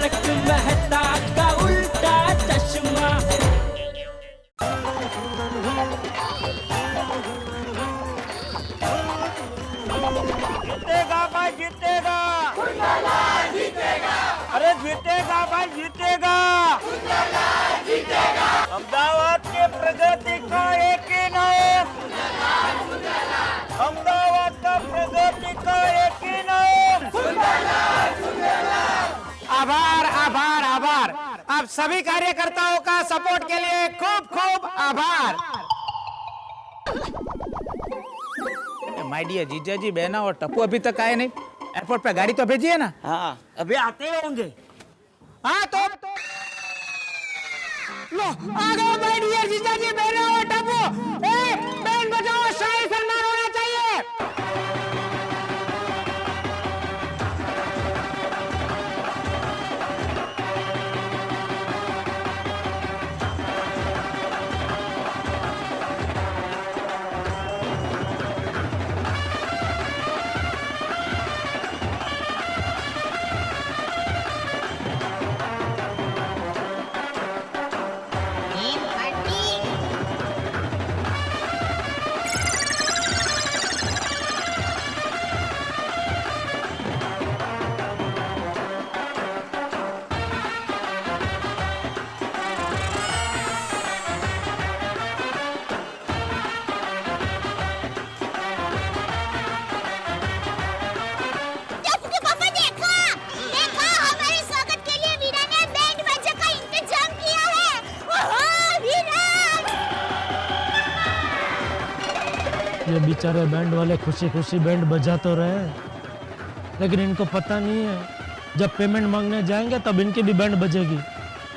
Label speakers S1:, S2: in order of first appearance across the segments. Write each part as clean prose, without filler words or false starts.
S1: तारक मेहता का उल्टा चश्मा।
S2: जीतेगा भाई जीतेगा, जीतेगा। अरे जीतेगा भाई जीतेगा, जीतेगा। अहमदाबाद के प्रगति का एक ही नाम, अहमदाबाद का प्रगति का एक ही नाम।
S3: आभार आभार आभार। आप सभी कार्यकर्ताओं का सपोर्ट के लिए खूब खूब आभार। माय डियर जीजा जी, बहना और टप्पू अभी तक आए नहीं। एयरपोर्ट पे गाड़ी तो भेजी है ना?
S2: हाँ अभी आते होंगे।
S3: हाँ तो लो आ गए माय डियर जीजा जी, बहना और टप्पू। बैंड बजाओ, शाही सन्मान होना चाहिए।
S4: ये बेचारे बैंड वाले खुशी खुशी बैंड बजा तो रहे, लेकिन इनको पता नहीं है जब पेमेंट मांगने जाएंगे तब इनकी भी बैंड बजेगी।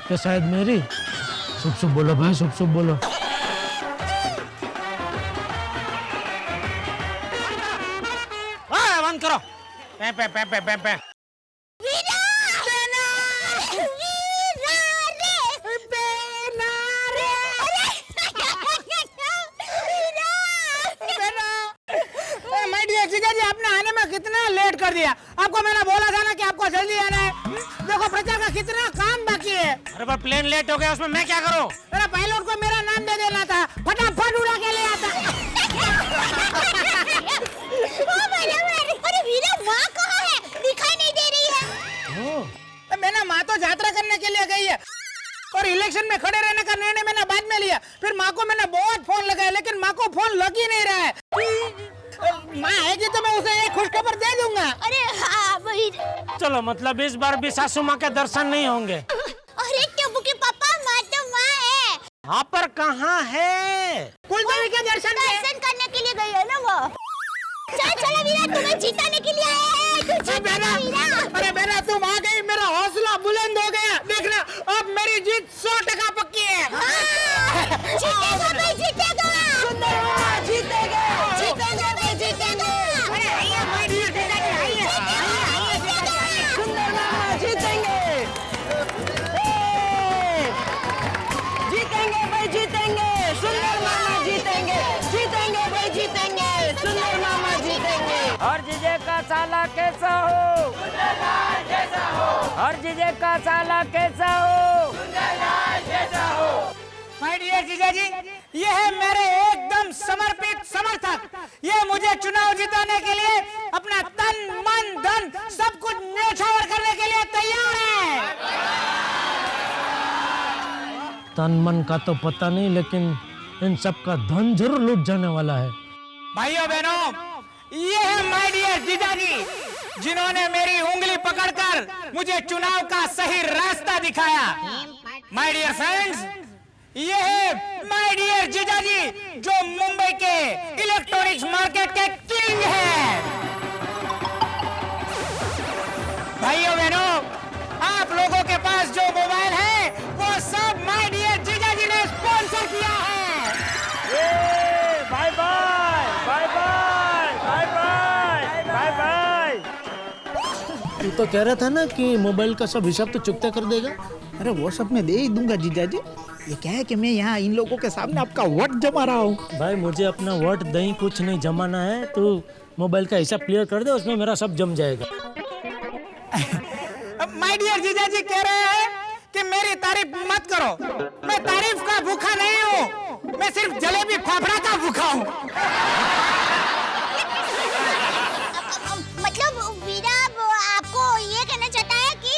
S4: तो शायद मेरी। शुभ शुभ बोलो भाई, शुभ शुभ बोलो।
S3: बंद करो। पे पे पे पे पे पे। आपने आने में कितना लेट कर दिया। आपको मैंने बोला था ना कि आपको जल्दी आना है। देखो प्रचार का कितना काम बाकी है। अरे पर प्लेन लेट हो गया, उसमें मैं क्या करूं? अरे पायलट को मेरा नाम दे देना था, फटाफट उड़ा के ले आता।
S5: अरे वीरा माँ कहाँ है? दिखाई नहीं दे रही है।
S3: मैंने माँ तो यात्रा करने के लिए गई है और इलेक्शन में खड़े रहने का निर्णय मैंने बाद में लिया। फिर माँ को मैंने बहुत फोन लगाया, लेकिन माँ को फोन लग ही नहीं रहा है। माँ आएगी तो मैं उसे एक खुशखबर दे दूंगा।
S5: अरे हाँ वही।
S4: चलो मतलब इस बार भी सासू माँ के दर्शन नहीं होंगे।
S5: अरे टप्पू के पापा, माँ तो माँ है।
S4: यहाँ पर कहाँ है?
S3: कुलदेवी के दर्शन
S5: करने के लिए गई है ना वो। चल चलो वीरा, तुम्हें जीताने के लिए आए हैं। तू जीतेगा वीरा।
S3: अरे बेटा तुम आ गई, मेरा हौसला बुलंद हो गया। देखना अब मेरी जीत 100% पक्की है।
S5: जीतेगा भाई, जीतेगा।
S3: जीतेगा
S5: जीतेगा भाई, जीतेगा।
S3: अरे आइए माय डियर जीजा जी, आइए आइए जीजा जी, सुंदर मामा जीतेंगे। जीतेंगे भाई जीतेंगे, सुंदर मामा जीतेंगे। जीतेंगे भाई जीतेंगे, सुंदर मामा जीतेंगे।
S2: हर जीजे का साला कैसा हो, जैसा हो। हर जीजे का साला कैसा हो, जैसा हो।
S3: माय डियर जीजा जी, ये है मेरे एकदम समर्पित समर्थक। ये मुझे चुनाव जिताने के लिए अपना तन मन धन सब कुछ न्यौछावर करने के लिए तैयार है।
S4: तन मन का तो पता नहीं, लेकिन इन सब का धन जरूर लूट जाने वाला है।
S3: भाइयों बहनों, ये है माय डियर जीजा जी, जिन्होंने मेरी उंगली पकड़कर मुझे चुनाव का सही रास्ता दिखाया। माय डियर फ्रेंड्स, ये है माय डियर जीजा जी, जो मुंबई के इलेक्ट्रॉनिक्स मार्केट के किंग हैं। भाइयों बहनों, आप लोगों के पास जो मोबाइल है वो सब माय डियर जीजा जी ने स्पॉन्सर किया है।
S2: Bye bye bye bye bye bye bye bye.
S4: तू तो कह रहा था ना कि मोबाइल का सब हिसाब तो चुकता कर देगा।
S6: अरे वो सब मैं दे ही दूंगा जीजा जी। ये क्या है कि मैं यहाँ इन लोगों के सामने आपका वोट जमा रहा हूँ।
S4: भाई मुझे अपना वोट दही कुछ नहीं जमाना है, तू मोबाइल का हिसाब क्लियर कर दे, उसमें मेरा सब जम जाएगा।
S3: माय डियर जीजा जी कह रहे हैं कि मेरी तारीफ मत करो। मैं तारीफ का भूखा नहीं हूँ, मैं सिर्फ जलेबी फाफड़ा का भूखा हूँ।
S5: मतलब वीरा आपको ये कहना चाहता है कि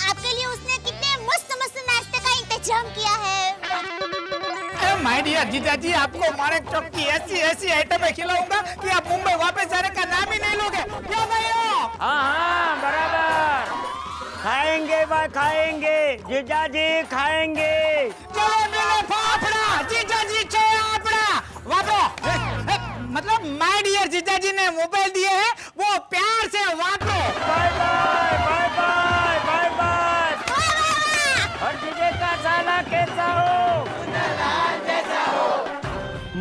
S5: आपके लिए उसने कितने मस्त मस्त नाश्ते का इंतजाम किया है।
S3: माय डियर जीजा जी, आपको माणक चौक की ऐसी ऐसी आइटमें खिलाऊंगा कि आप मुंबई वापस जाने का नाम ही नहीं लोगे। क्यों भाइयों?
S2: हाँ बराबर खाएंगे भाई, खाएंगे जीजा जी, खाएंगे।
S3: चलो मिले फाफड़ा, जीजा जी चाहे आपड़ा वापरो। मतलब माय डियर जीजा जी ने मोबाइल दिए हैं, वो प्यार से वापरो।
S2: Bye bye bye bye bye bye. हर जीजे का साला कैसा हो?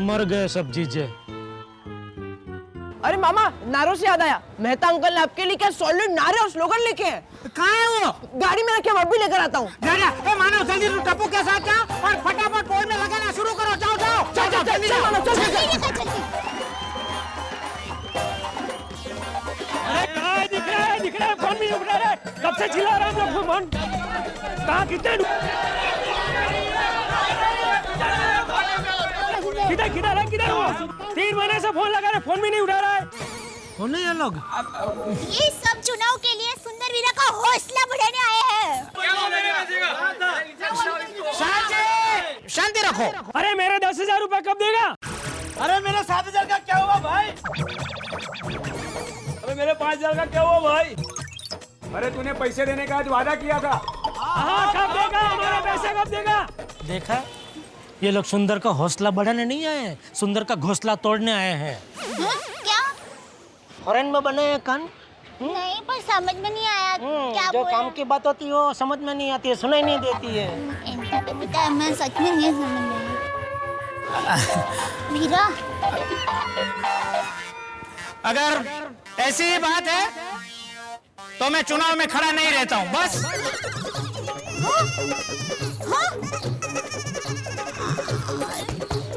S4: मर गए सब जीजे।
S7: अरे मामा, नारों से याद आया, मेहता अंकल ने आपके लिए क्या सॉलिड नारे और स्लोगन लेके हैं।
S3: कहाँ है वो?
S7: गाड़ी में रखे, मैं अभी लेकर आता हूँ।
S3: जा जा, मानव जल्दी टप्पू के साथ जाओ और फटाफट बोर्ड में लगाना शुरू करो। जाओ जाओ
S7: चल चल चल चल मानो, चल चल चल।
S4: अरे कहाँ दिख रहा है फोन भी नहीं उठा रहा है। कब से चिल्ला रहा है हम लोग फोन? कहाँ किधर किधर वो? 3 महीने से फोन लगा रहे, फोन भी नहीं उठा रहा है। कौन है ये लोग?
S5: ये सब चुनाव के लिए सुंदर वीरा का हौसला बढ़ाने आए हैं।
S3: शांति रखो।
S4: अरे मेरे 10,000 रुपए कब देगा?
S1: अरे मेरे 7,000 का क्या हुआ भाई? अरे मेरे 5,000 का क्या हुआ भाई? अरे तूने पैसे देने का आज वादा किया था।
S4: हाँ कब देगा? हमारे पैसे कब देगा? देखा, ये लोग सुंदर का हौसला बढ़ाने नहीं आए हैं, सुंदर का घोंसला तोड़ने आए हैं।
S5: क्या?
S4: फॉरेन में बने हैं कान।
S5: नहीं, पर समझ में नहीं आया क्या
S4: जो
S5: बोल
S4: काम की बात होती है वो समझ में नहीं आती है, सुनाई नहीं देती है।
S5: बेटा मैं सच में नहीं समझ में वीरा।
S3: अगर ऐसी ही बात है तो मैं चुनाव में खड़ा नहीं रहता हूँ, बस।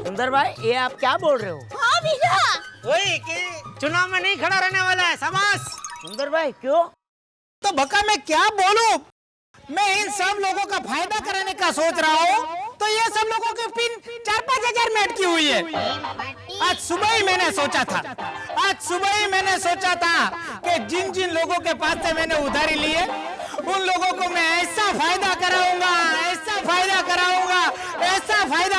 S2: सुंदर भाई, ये आप क्या बोल रहे हो?
S5: हाँ वीरा,
S3: वही कि चुनाव में नहीं खड़ा रहने वाला है। शाबाश।
S2: सुंदर भाई क्यों?
S3: तो बका मैं क्या बोलूं? मैं इन सब लोगों का फायदा कराने का सोच रहा हूँ, तो ये सब लोगों की पिन 4-5 हजार में अटकी हुई है। आज सुबह ही मैंने सोचा था कि जिन जिन लोगों के पास से मैंने उधारी ली है, उन लोगों को मैं ऐसा फायदा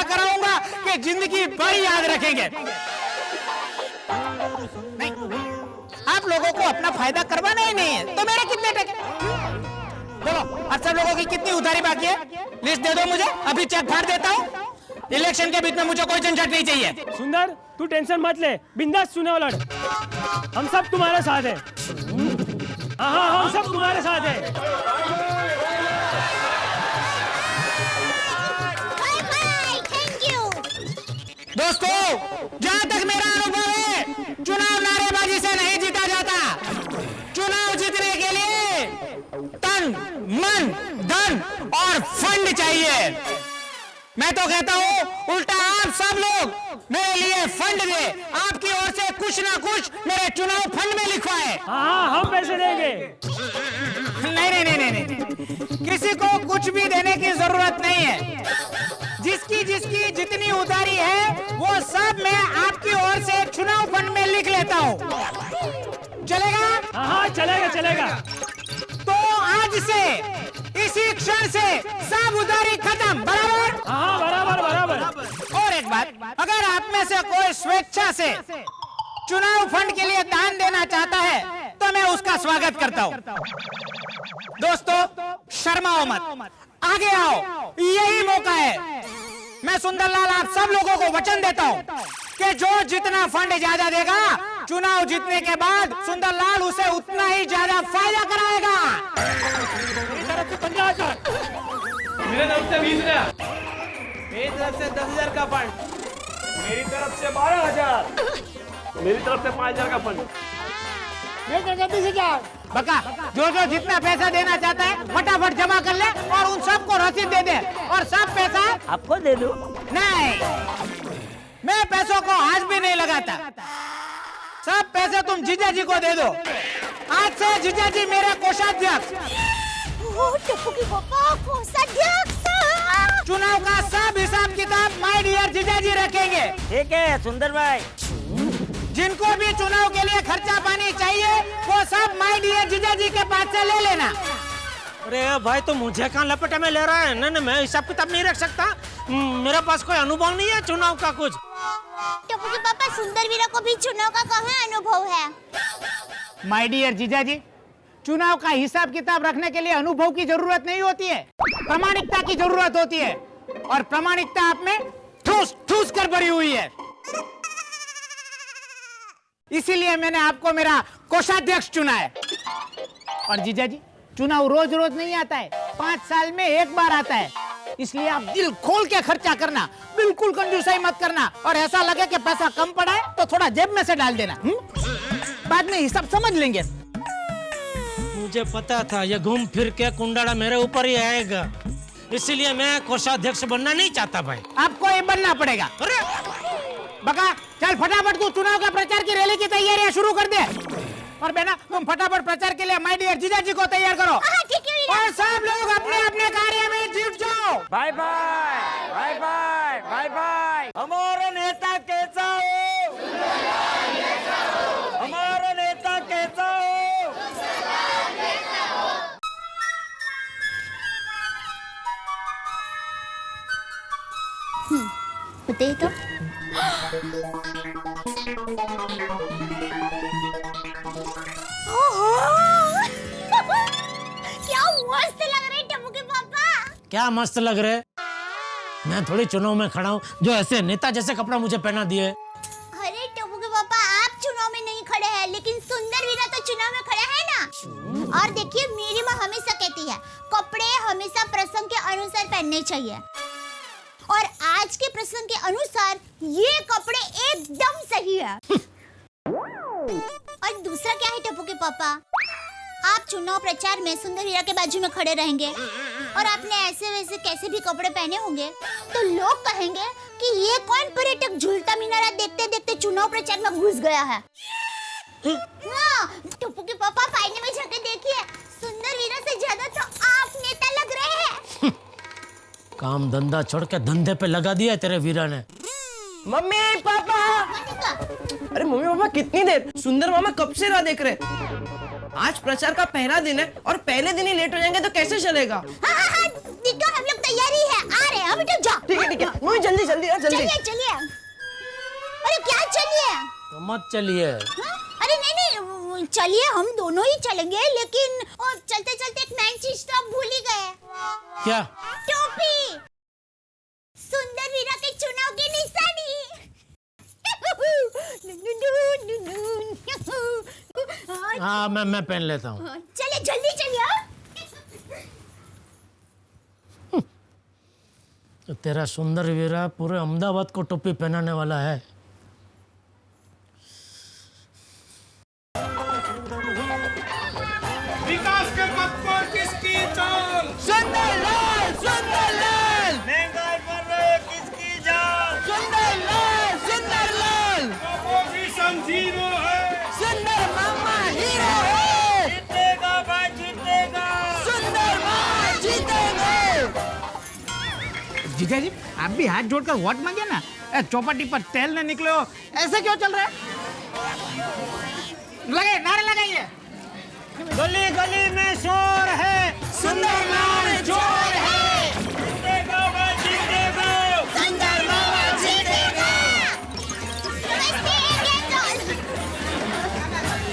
S3: कराऊंगा कि जिंदगी भर याद रखेंगे। नहीं, आप लोगों को अपना फायदा करवाना ही नहीं है, तो मेरे कितने टके? बोलो, आप सब लोगों की कितनी उधारी बाकी है? लिस्ट दे दो मुझे, अभी चेक फाड़ देता हूँ। इलेक्शन के बीच में मुझे कोई झंझट नहीं चाहिए।
S4: सुंदर, तू टेंशन मत ले, बिंदास चुनाव लड़। हम सब तुम्हारे साथ हैं। हाँ, हम सब तुम्हारे साथ हैं।
S5: Bye bye, thank you.
S3: दोस्तों, जहाँ तक मेरा अनुभव है, चुनाव नारेबाजी से नहीं जीता जाता। चुनाव जीतने के लिए तन, मन, धन और फंड चाहिए। मैं तो कहता हूँ उल्टा आप सब लोग मेरे लिए फंड दे, आपकी ओर से कुछ ना कुछ मेरे चुनाव फंड में लिखवाए।
S4: हाँ, हम पैसे देंगे।
S3: नहीं, किसी को कुछ भी देने की जरूरत नहीं है। जिसकी जितनी उधारी है वो सब मैं आपकी ओर से चुनाव फंड में लिख लेता हूँ। चलेगा?
S4: हाँ, चलेगा।
S3: तो आज से, इसी क्षण से सब उधारी खत्म। बराबर?
S4: हाँ, बराबर।
S3: और एक बात, अगर आप में से कोई स्वेच्छा से चुनाव फंड के लिए दान देना चाहता है तो मैं उसका स्वागत करता हूँ। दोस्तों, शर्माओ मत, आगे आओ, यही मौका है। मैं सुंदरलाल आप सब लोगों को वचन देता हूँ कि जो जितना फंड ज्यादा देगा, चुनाव जीतने के बाद सुंदरलाल उसे उतना ही ज्यादा फायदा कराएगा।
S4: मेरी तरफ से 15,000।
S1: मेरी तरफ से 20,000। मेरी तरफ से 10,000 का फंड। मेरी तरफ से 12,000। मेरी तरफ से 5,000 का फंड।
S3: मेरी तरफ से 20,000। बका, जो जितना पैसा देना चाहता है फटाफट जमा कर ले और उन सबको रसीद दे दे, और सब पैसा
S2: आपको दे दूं?
S3: नहीं, मैं पैसों को हाथ भी नहीं लगाता। सब पैसे तुम जीजा जी को दे दो। आज से जीजा जी मेरे कोषाध्यक्ष।
S5: ओह टप्पू के पापा कोषाध्यक्ष।
S3: चुनाव का सब हिसाब किताब माय डियर जीजाजी रखेंगे।
S2: ठीक है सुंदर भाई।
S3: जिनको भी चुनाव के लिए खर्चा पानी चाहिए वो सब माय डियर जीजाजी के पास से ले लेना।
S8: अरे भाई तो मुझे कहाँ लपेटे में ले रहा है? नहीं मैं हिसाब किताब नहीं रख सकता। मेरे पास कोई अनुभव नहीं है चुनाव का कुछ।
S5: टप्पू के पापा सुंदर वीरा को भी चुनाव का कहाँ अनुभव है?
S3: माय डियर जीजाजी, चुनाव का हिसाब किताब रखने के लिए अनुभव की जरूरत नहीं होती है, प्रामाणिकता की जरूरत होती है। और प्रामाणिकता आप में ठूस ठूस कर भरी हुई है। इसीलिए मैंने आपको मेरा कोषाध्यक्ष चुना है। और जीजाजी, चुनाव रोज रोज नहीं आता है, 5 साल में एक बार आता है। इसलिए आप दिल खोल के खर्चा करना, बिल्कुल कंजूसाई मत करना। और ऐसा लगे कि पैसा कम पड़ा है तो थोड़ा जेब में से डाल देना। बाद में हिसाब समझ लेंगे।
S8: मुझे पता था ये घूम फिर के कुंडाड़ा मेरे ऊपर ही आएगा, इसीलिए मैं कोषाध्यक्ष बनना नहीं चाहता भाई।
S3: आपको ये बनना पड़ेगा।
S8: अरे
S3: बका चल फटाफट तू चुनाव का प्रचार की रैली की तैयारियां शुरू कर दे। और बेटा तुम फटाफट प्रचार के लिए माय डियर जीजाजी को तैयार करो।
S5: ठीक है वीरा।
S3: और सब लोग अपने अपने कार्य में जुट जाओ।
S2: Bye bye bye bye bye bye. हमारा नेता कैसा हो? हमारा नेता कैसा हो?
S5: बताइए तो। ओहो क्या मस्त लग रहे हैं टप्पू के पापा।
S8: क्या मस्त लग रहे? मैं थोड़ी चुनाव में खड़ा हूँ जो ऐसे नेता जैसे कपड़ा मुझे पहना दिए।
S5: अरे टप्पू के पापा आप चुनाव में नहीं खड़े हैं, लेकिन सुंदर वीरा तो चुनाव में खड़े हैं ना। और देखिए मेरी माँ हमेशा कहती है कपड़े हमेशा प्रसंग के अनुसार पहनने चाहिए। और आज के प्रसंग के अनुसार ये कपड़े एकदम सही है। और दूसरा क्या है टप्पू के पापा, आप चुनाव प्रचार में सुंदर वीरा के बाजू में खड़े रहेंगे और आपने ऐसे वैसे कैसे भी कपड़े पहने होंगे तो लोग कहेंगे कि ये कौन पर्यटक झूलता मीनारा देखते देखते चुनाव प्रचार में घुस गया है। हाँ, टप्पू के पापा पाइने में जाके देखिए, सुंदर वीरा से ज्यादा तो आप नेता लग रहे हैं।
S8: काम धंधा छोड़ के धंधे पे लगा दिया तेरे वीरा ने।
S7: Mummy papa. अरे मम्मी पापा कितनी देर, सुंदर मामा कब से राह देख रहे। आज प्रचार का पहला दिन है और पहले दिन ही लेट हो जाएंगे तो कैसे चलेगा।
S5: हाँ, दिक्कत हम लोग तैयारी है, आ रहे हैं अभी तो जाओ।
S7: ठीक है मम्मी जल्दी जल्दी जल्दी।
S5: चलिए चलिए। अरे क्या चलिए?
S8: तो मत चलिए।
S5: अरे नहीं चलिए, हम दोनों ही चलेंगे, लेकिन चलते चलते एक नई चीज तो आप भूल ही गए।
S8: क्या?
S5: टोपी, सुंदर वीरा के चुनाव की निशानी।
S8: हाँ मैं पहन लेता हूँ।
S5: चलिए जल्दी चलिए।
S8: तो तेरा सुंदर वीरा पूरे अहमदाबाद को टोपी पहनाने वाला है।
S1: विकास के पथ पर किसकी चाल?
S3: सुंदरलाल सुंदरलाल।
S2: महंगाई पर रहे किसकी जान?
S3: सुंदरलाल सुंदरलाल।
S1: ऑपोजिशन जीरो है।
S3: सुंदर मामा हीरो है।
S2: जीतेगा भाई जीतेगा।
S3: सुंदर मामा जीतेंगे। जीजाजी आप भी हाथ जोड़कर वोट मांगे ना। चौपाटी पर तेल न निकलो, ऐसे क्यों चल रहे? लगे नारे लगाइए।
S8: गली गली में शोर है,
S3: सुंदरलाल जोर है।
S2: जीतेगा भाई जीतेगा।
S5: सुंदर मामा जीतेगा।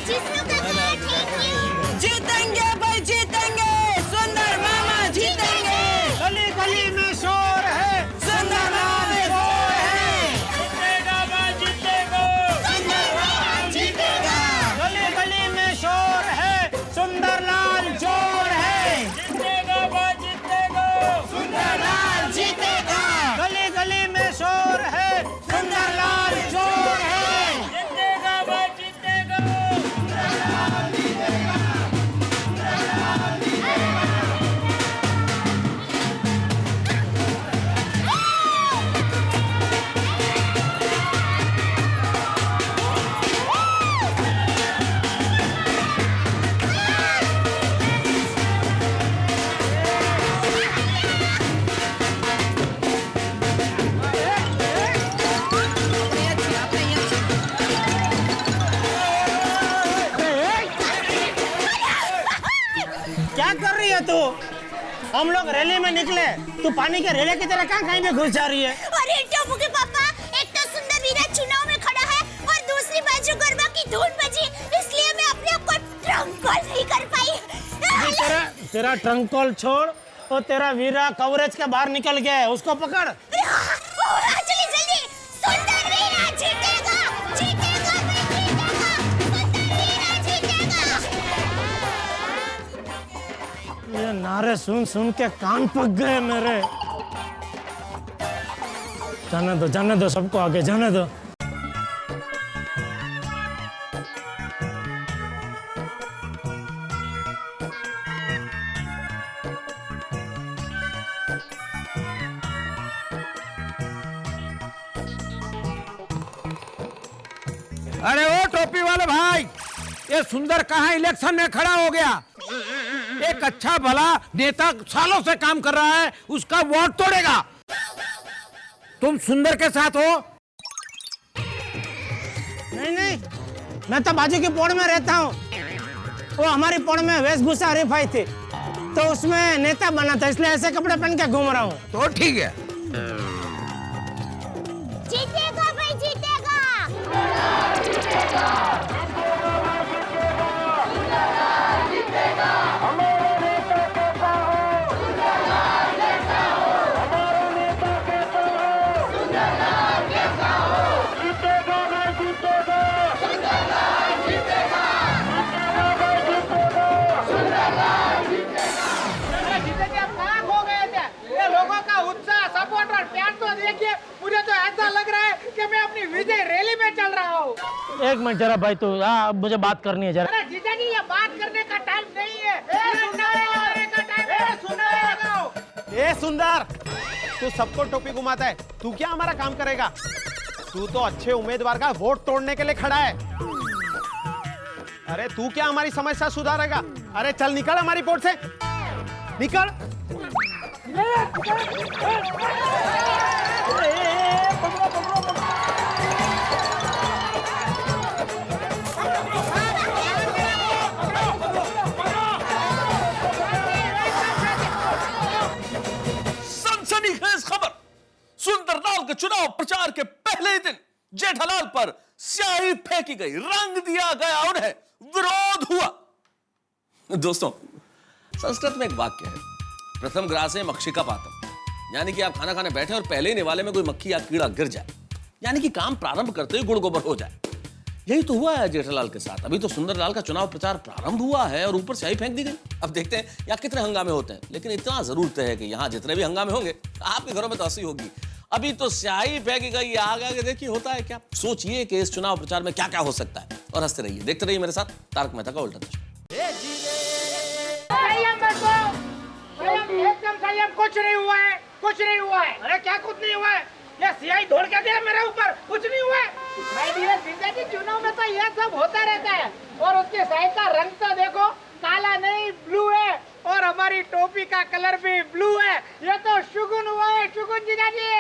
S5: जिसमें
S3: जीतेंगे भाई जीतेंगे। सुंदर मामा जीतेंगे।
S8: गली गली में शोर है,
S3: सुंदरलाल जोर है।
S2: जीतेगा भाई जीतेगा।
S3: सुंदर मामा जीतेगा।
S8: गली गली में शोर है, सुंदरलाल जोर है।
S2: जीतेगा भाई
S8: तू? हम लोग रैली में निकले, तू पानी के रेले की तरह कहीं पे घुस जा रही है?
S5: अरे टोपू के पापा, एक तो सुंदर वीरा चुनाव में खड़ा है और दूसरी बाजू गरबा की धून बजी, इसलिए मैं अपने आप को ट्रंक कॉल नहीं कर पाई।
S8: तेरा ट्रंक कॉल छोड़, और तेरा वीरा कवरेज के बाहर निकल गया है, उसको पकड़।
S5: चलिए जल्दी, सुंदर वीरा जीतेगा, जीतेगा, जीतेगा, सुंदर वीरा जीतेगा।
S8: ये नारे सुन सुन के कान पक गए मेरे। जाने दो सबको, आगे जाने दो।
S6: अरे ओ टोपी वाले भाई, ये सुंदर कहाँ इलेक्शन में खड़ा हो गया? एक अच्छा भला नेता सालों से काम कर रहा है, उसका वोट तोड़ेगा। तुम सुंदर के साथ हो?
S8: नहीं, मैं तो बाजू की पौड़ में रहता हूँ। वो हमारी पौड़ में वेशभूषा हरीफाई थी, तो उसमें नेता बना था, इसलिए ऐसे कपड़े पहन के घूम रहा हूँ।
S6: तो ठीक है।
S5: जीतेगा भाई, जीतेगा।
S4: एक मिनट जरा भाई, तू मुझे बात करनी है जरा।
S9: अरे जीजा जी, ये बात करने का टाइम नहीं है,
S1: ए सुंदर, तू सबको टोपी घुमाता है, तू क्या हमारा काम करेगा? तू तो अच्छे उम्मीदवार का वोट तोड़ने के लिए खड़ा है। अरे तू क्या हमारी समस्या सुधारेगा? अरे चल निकल हमारी पोर्ट से, निकल।
S10: सनसनीखेज खबर, सुंदरलाल के चुनाव प्रचार के पहले ही दिन जेठालाल पर स्याही फेंकी गई, रंग दिया गया, उन्हें विरोध हुआ। दोस्तों, संस्कृत में एक वाक्य है, प्रथम ग्रासे मक्षिका पातम, यानी कि आप खाना खाने बैठे और पहले ही निवाले में कोई मक्खी या कीड़ा गिर जाए, यानी कि काम प्रारंभ करते ही गुड़ गोबर हो जाए। यही तो हुआ है जेठालाल के साथ। अभी तो सुंदरलाल का चुनाव प्रचार प्रारंभ हुआ है और ऊपर स्याही फेंक दी गई। अब देखते हैं यहाँ कितने हंगामे होते हैं, लेकिन इतना जरूर तय है कि यहाँ जितने भी हंगामे होंगे, आपके घरों में तो हंसी होगी। अभी तो स्याही फेंकी गई, आगे आगे देखिए होता है क्या। सोचिए कि इस चुनाव प्रचार में क्या क्या हो सकता है, और हंसते रहिए, देखते रहिए मेरे साथ तारक मेहता का उल्टा चश्मा।
S9: एकदम संयम, कुछ नहीं हुआ है, कुछ नहीं हुआ है। अरे क्या कुछ नहीं हुआ है? ये सियाही दौड़ के दिया मेरे ऊपर, कुछ नहीं हुआ है। जी, चुनाव में तो ये सब होता रहता है, और उसकी स्याही का रंग तो देखो, काला नहीं ब्लू है, और हमारी टोपी का कलर भी ब्लू है। ये तो शुगुन हुआ है, शुगुन जीजा जी।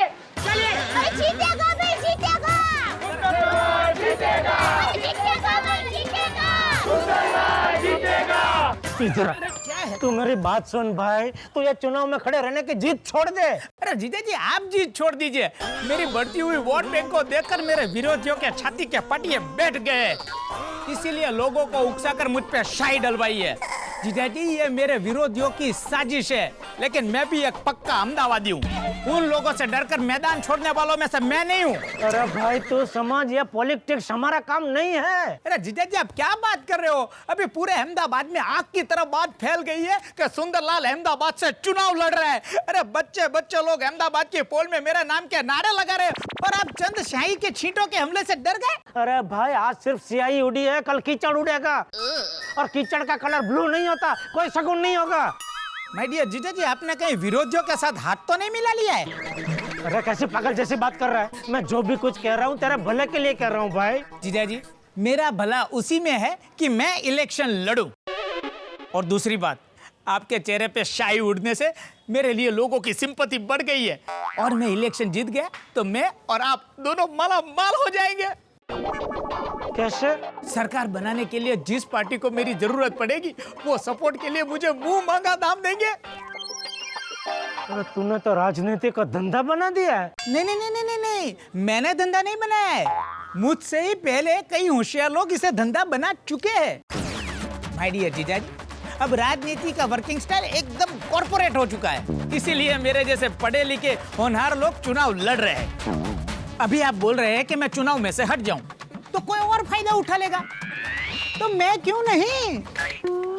S9: चलिए,
S5: जीतेगा भाई, जीतेगा, जीतेगा, जीतेगा भाई, जीतेगा।
S8: तू मेरी बात सुन भाई, तू ये चुनाव में खड़े रहने की जीत छोड़ दे।
S6: अरे जीजा जी, आप जीत छोड़ दीजिए। मेरी बढ़ती हुई वोट बैंक को देखकर मेरे विरोधियों के छाती के पटिए बैठ गए, इसीलिए लोगों को उकसाकर मुझ पे शाही डलवाई है। जीजा जी, ये मेरे विरोधियों की साजिश है, लेकिन मैं भी एक पक्का अहमदाबादी हूँ। उन लोगों से डरकर मैदान छोड़ने वालों में से मैं नहीं हूँ।
S8: अरे भाई तू समझ, ये पॉलिटिक्स हमारा काम नहीं है।
S6: अरे जीजा जी, आप क्या बात कर रहे हो? अभी पूरे अहमदाबाद में आग की तरह बात फैल गई है कि सुंदरलाल अहमदाबाद से चुनाव लड़ रहा है। अरे बच्चे लोग अहमदाबाद के पोल में मेरा नाम के नारे लगा रहे, और आप चंद शाही के छींटों के हमले से डर गए।
S8: अरे भाई, आज सिर्फ स्याही उड़ी है, कल कीचड़ उड़ेगा, और कीचड़ का कलर ब्लू नहीं होता, कोई शगुन नहीं होगा।
S6: माय डियर जीजा जी, आपने कहीं विरोधियों के साथ हाथ तो नहीं मिला लिया है?
S8: अरे कैसी पागल जैसी बात कर रहा है? मैं जो भी कुछ कह रहा हूँ तेरे भले के लिए कह रहा हूँ भाई।
S6: जीजा जी, मेरा भला उसी में है कि मैं इलेक्शन लड़ूं। और दूसरी बात, आपके चेहरे पे शाही उड़ने से मेरे लिए लोगों की सिंपैथी बढ़ गई है, और मैं इलेक्शन जीत गया तो मैं और आप दोनों माला माल हो जाएंगे।
S4: कैसे?
S6: सरकार बनाने के लिए जिस पार्टी को मेरी जरूरत पड़ेगी वो सपोर्ट के लिए मुझे मुंह मांगा दाम देंगे।
S4: अरे तूने तो राजनीति का धंधा बना दिया है।
S6: नहीं नहीं नहीं नहीं नहीं, मैंने धंधा नहीं बनाया है। मुझसे ही पहले कई होशियार लोग इसे धंधा बना चुके हैं। माय डियर जीजाजी, अब राजनीति का वर्किंग स्टाइल एकदम कॉर्पोरेट हो चुका है, इसीलिए मेरे जैसे पढ़े लिखे होनहार लोग चुनाव लड़ रहे हैं। अभी आप बोल रहे हैं कि मैं चुनाव में से हट जाऊं तो कोई और फायदा उठा लेगा, तो मैं क्यों नहीं?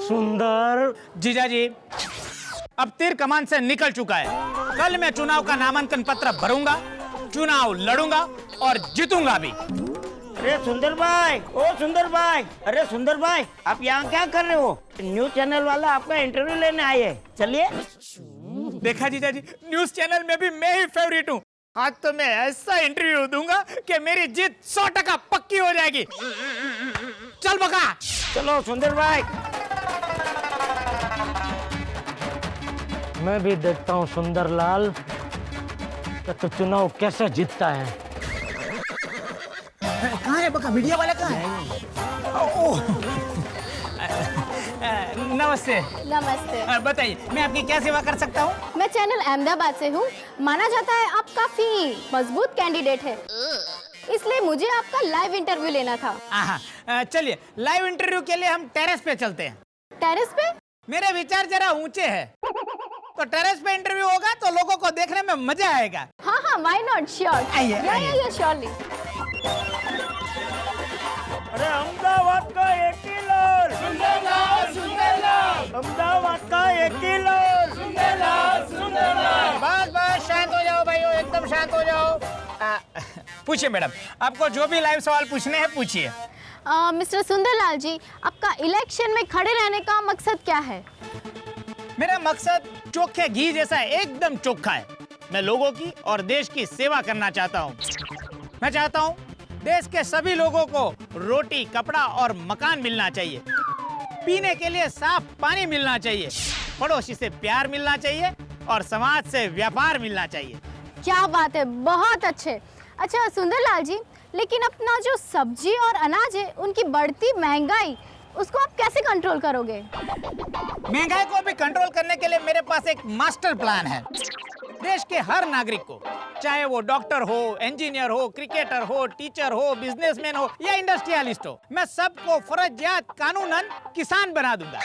S4: सुंदर
S6: जीजाजी, अब तीर कमान से निकल चुका है। कल मैं चुनाव का नामांकन पत्र भरूंगा, चुनाव लड़ूंगा और जीतूंगा भी।
S2: अरे सुंदर भाई, ओ सुंदर भाई, अरे सुंदर भाई, आप यहाँ क्या कर रहे हो? न्यूज चैनल वाला आपका इंटरव्यू लेने आए हैं, चलिए।
S6: देखा जीजाजी, न्यूज चैनल में भी मैं ही फेवरेट हूँ। आज तो मैं ऐसा इंटरव्यू दूंगा कि मेरी जीत 100% पक्की हो जाएगी। चल बका।
S2: चलो सुंदर भाई।
S4: मैं भी देखता हूँ सुंदरलाल कि तू चुनाव कैसे जीतता है।
S6: कहाँ है बका? मीडिया वाला कहाँ है? नमस्ते।
S11: नमस्ते।
S6: बताइए, मैं आपकी क्या सेवा कर सकता हूँ?
S11: मैं चैनल अहमदाबाद से हूँ। माना जाता है आप काफी मजबूत कैंडिडेट है, इसलिए मुझे आपका लाइव इंटरव्यू लेना था।
S6: चलिए, लाइव इंटरव्यू के लिए हम टेरेस पे चलते हैं।
S11: टेरेस पे?
S6: मेरे विचार जरा ऊंचे हैं, तो टेरेस पे इंटरव्यू होगा तो लोगों को देखने में मजा आएगा।
S11: हाँ हाँ, व्हाई नॉट, श्योर।
S6: आइए।
S11: श्योरली।
S2: अरे अहमदाबाद का एक ही लाल, सुंदरलाल, सुंदरलाल। अहमदाबाद का एक ही लाल, सुंदरलाल, सुंदरलाल।
S6: बस बस, शांत हो जाओ भाइयों, एकदम शांत हो जाओ। पूछिए मैडम, आपको जो भी लाइव सवाल पूछने हैं पूछिए।
S11: मिस्टर सुंदरलाल जी, आपका इलेक्शन में खड़े रहने का मकसद क्या है?
S6: मेरा मकसद चोखे घी जैसा एकदम चोखा है। मैं लोगों की और देश की सेवा करना चाहता हूँ। मैं चाहता हूँ देश के सभी लोगों को रोटी, कपड़ा और मकान मिलना चाहिए, पीने के लिए साफ पानी मिलना चाहिए, पड़ोसी से प्यार मिलना चाहिए और समाज से व्यापार मिलना चाहिए।
S11: क्या बात है, बहुत अच्छे। अच्छा सुंदरलाल जी, लेकिन अपना जो सब्जी और अनाज है, उनकी बढ़ती महंगाई, उसको आप कैसे कंट्रोल करोगे?
S6: महंगाई को भी कंट्रोल करने के लिए मेरे पास एक मास्टर प्लान है। देश के हर नागरिक को, चाहे वो डॉक्टर हो, इंजीनियर हो, क्रिकेटर हो, टीचर हो, बिजनेसमैन हो या इंडस्ट्रियलिस्ट हो, मैं सबको फर्जियात कानूनन किसान बना दूंगा।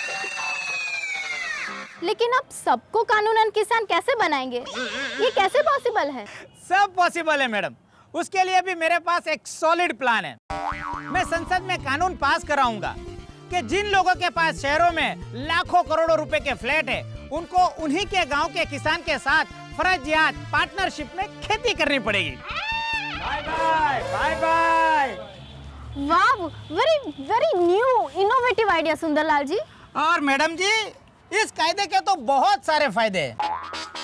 S11: लेकिन आप सबको कानूनन किसान कैसे बनाएंगे? ये कैसे पॉसिबल है?
S6: सब पॉसिबल है मैडम, उसके लिए भी मेरे पास एक सॉलिड प्लान है। मैं संसद में कानून पास कराऊंगा कि जिन लोगों के पास शहरों में लाखों करोड़ों रुपए के फ्लैट है, उनको उन्हीं के गांव के किसान के साथ फर्जियात पार्टनरशिप में खेती करनी पड़ेगी।
S2: Bye bye, bye bye.
S11: वाह, very very new innovative idea Sundarlal ji.
S6: और मैडम जी, इस कायदे के तो बहुत सारे फायदे हैं।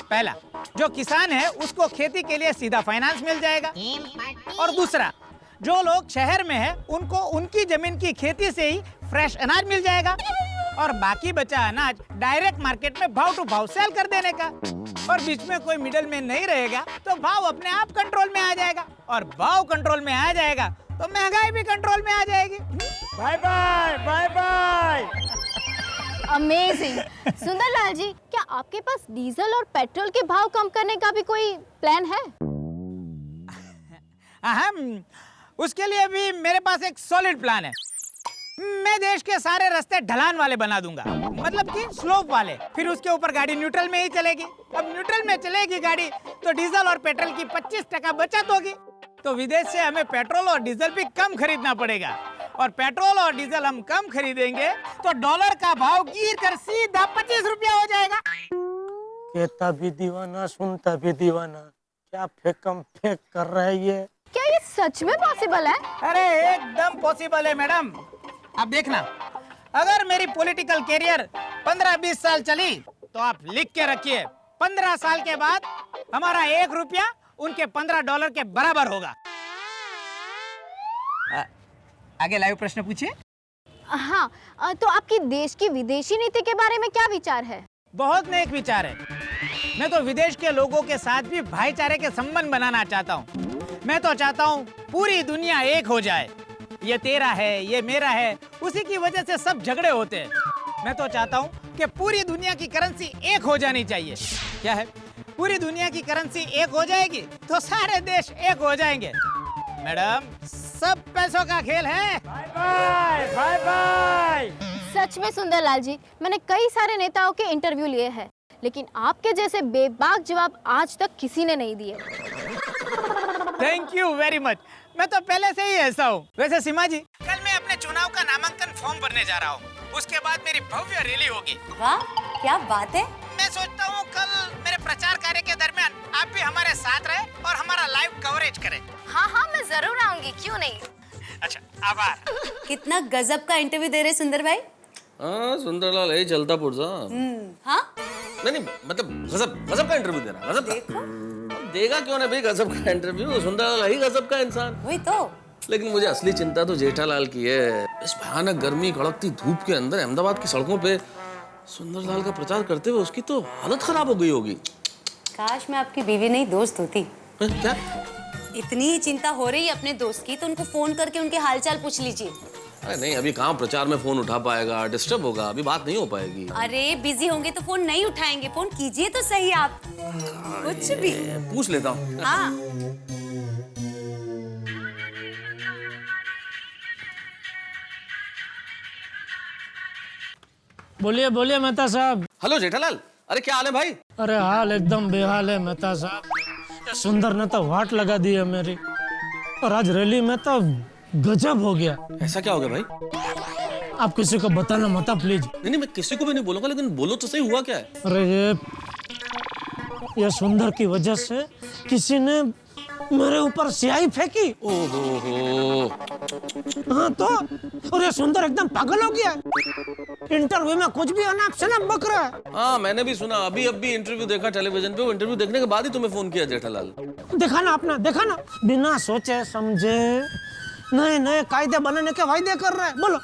S6: पहला, जो किसान है उसको खेती के लिए सीधा फाइनेंस मिल जाएगा। और दूसरा, जो लोग शहर में है उनको उनकी जमीन की खेती से ही फ्रेश अनाज मिल जाएगा और बाकी बचा अनाज डायरेक्ट मार्केट में भाव टू भाव सेल कर देने का। और बीच में कोई मिडल मैन नहीं रहेगा तो भाव अपने आप कंट्रोल में आ जाएगा, और भाव कंट्रोल में आ जाएगा तो महंगाई भी कंट्रोल में आ जाएगी।
S2: Bye bye, bye bye.
S11: Amazing. Sundarlal ji, क्या आपके पास डीजल और पेट्रोल के भाव कम करने का भी कोई प्लान है?
S6: उसके लिए भी मेरे पास एक सॉलिड प्लान है। मैं देश के सारे रास्ते ढलान वाले बना दूंगा, मतलब कि स्लोप वाले। फिर उसके ऊपर गाड़ी न्यूट्रल में ही चलेगी। अब न्यूट्रल में चलेगी गाड़ी तो डीजल और पेट्रोल की 25% बचत होगी, तो विदेश से हमें पेट्रोल और डीजल भी कम खरीदना पड़ेगा। और पेट्रोल और डीजल हम कम खरीदेंगे तो डॉलर का भाव गिर कर सीधा 25 रुपया हो जाएगा।
S4: कहता भी दीवाना, सुनता भी दीवाना, क्या फेंकम फेंक कर रहा है ये?
S11: क्या ये सच में पॉसिबल है?
S6: अरे एकदम पॉसिबल है मैडम। आप देखना, अगर मेरी पॉलिटिकल कैरियर 15-20 साल चली तो आप लिख के रखिए, 15 साल के बाद हमारा 1 रुपया उनके $15 के बराबर होगा। आगे लाइव प्रश्न पूछिए।
S11: हाँ, तो आपकी देश की विदेशी नीति के बारे में क्या विचार है?
S6: बहुत नेक विचार है। मैं तो विदेश के लोगों के साथ भी भाईचारे के संबंध बनाना चाहता हूँ। मैं तो चाहता हूँ पूरी दुनिया एक हो जाए। ये तेरा है, ये मेरा है, उसी की वजह से सब झगड़े होते हैं। मैं तो चाहता हूँ कि पूरी दुनिया की करेंसी एक हो जानी चाहिए। क्या है, पूरी दुनिया की करेंसी एक हो जाएगी तो सारे देश एक हो जाएंगे। मैडम, सब पैसों का खेल है।
S2: Bye bye bye bye.
S11: सच में सुंदरलाल जी, मैंने कई सारे नेताओं के इंटरव्यू लिए हैं, लेकिन आपके जैसे बेबाक जवाब आज तक किसी ने नहीं दिए।
S6: Thank you very much. मैं तो पहले से ही ऐसा हूँ। वैसे सीमा जी, कल मैं अपने चुनाव का नामांकन फॉर्म भरने जा रहा हूँ। उसके बाद मेरी भव्य रैली होगी।
S12: वाह, क्या बात है।
S6: मैं सोचता हूँ कल मेरे प्रचार कार्य के दरमियान आप भी हमारे साथ रहे और हमारा लाइव कवरेज करें।
S11: हाँ हाँ, मैं जरूर आऊंगी, क्यों नहीं।
S6: अच्छा, आभार।
S12: कितना गजब का इंटरव्यू दे रहे सुंदर भाई।
S10: हाँ सुंदरलाल यही चलता पुरजा।
S12: हाँ,
S10: नहीं मतलब गजब का इंटरव्यू दे रहा है। गजब देगा क्यों ना भाई, गजब का इंटरव्यू। सुंदरलाल ही गजब का इंसान।
S12: वही तो।
S10: लेकिन मुझे असली चिंता तो जेठालाल की है। इस भयानक गर्मी कड़कती धूप के अंदर अहमदाबाद की सड़कों पे सुंदरलाल का प्रचार करते हुए उसकी तो हालत खराब हो गई होगी।
S12: काश मैं आपकी बीवी नहीं दोस्त होती।
S10: क्या?
S12: इतनी ही चिंता हो रही है अपने दोस्त की तो उनको फोन करके उनके हालचाल पूछ लीजिए।
S10: अरे नहीं, अभी कहाँ प्रचार में फोन उठा पाएगा, डिस्टर्ब होगा, अभी बात नहीं हो पाएगी।
S12: अरे बिजी होंगे तो फोन नहीं उठाएंगे, फोन कीजिए तो सही आप। कुछ भी
S10: पूछ लेता हूँ।
S12: हाँ।
S4: बोलिए बोलिए मेहता साहब।
S10: हेलो जेठालाल, अरे क्या हाल है भाई?
S4: अरे हाल एकदम बेहाल है मेहता साहब। ये सुंदर ने तो वाट लगा दी है मेरी, और आज रैली में तो गजब हो गया।
S10: ऐसा क्या हो गया भाई?
S4: आप किसी को बताना मत प्लीज।
S10: नहीं मैं किसी को भी नहीं बोलूंगा, लेकिन बोलो तो सही, हुआ क्या है?
S4: अरे ये सुंदर की वजह से किसी ने मेरे ऊपर स्याही फेंकी।
S10: ओहो।
S4: हाँ तो, और ये सुंदर एकदम पागल हो गया। इंटरव्यू में कुछ भी अनाप शनाप बक रहा है।
S10: हाँ मैंने भी सुना, अभी इंटरव्यू देखा टेलीविजन पे। वो इंटरव्यू देखने के बाद ही तुम्हें फोन किया जेठालाल।
S4: देखा ना आपने, देखा ना, बिना सोचे समझे नए नए कायदे बनाने के वायदे कर रहे हैं। बोलो।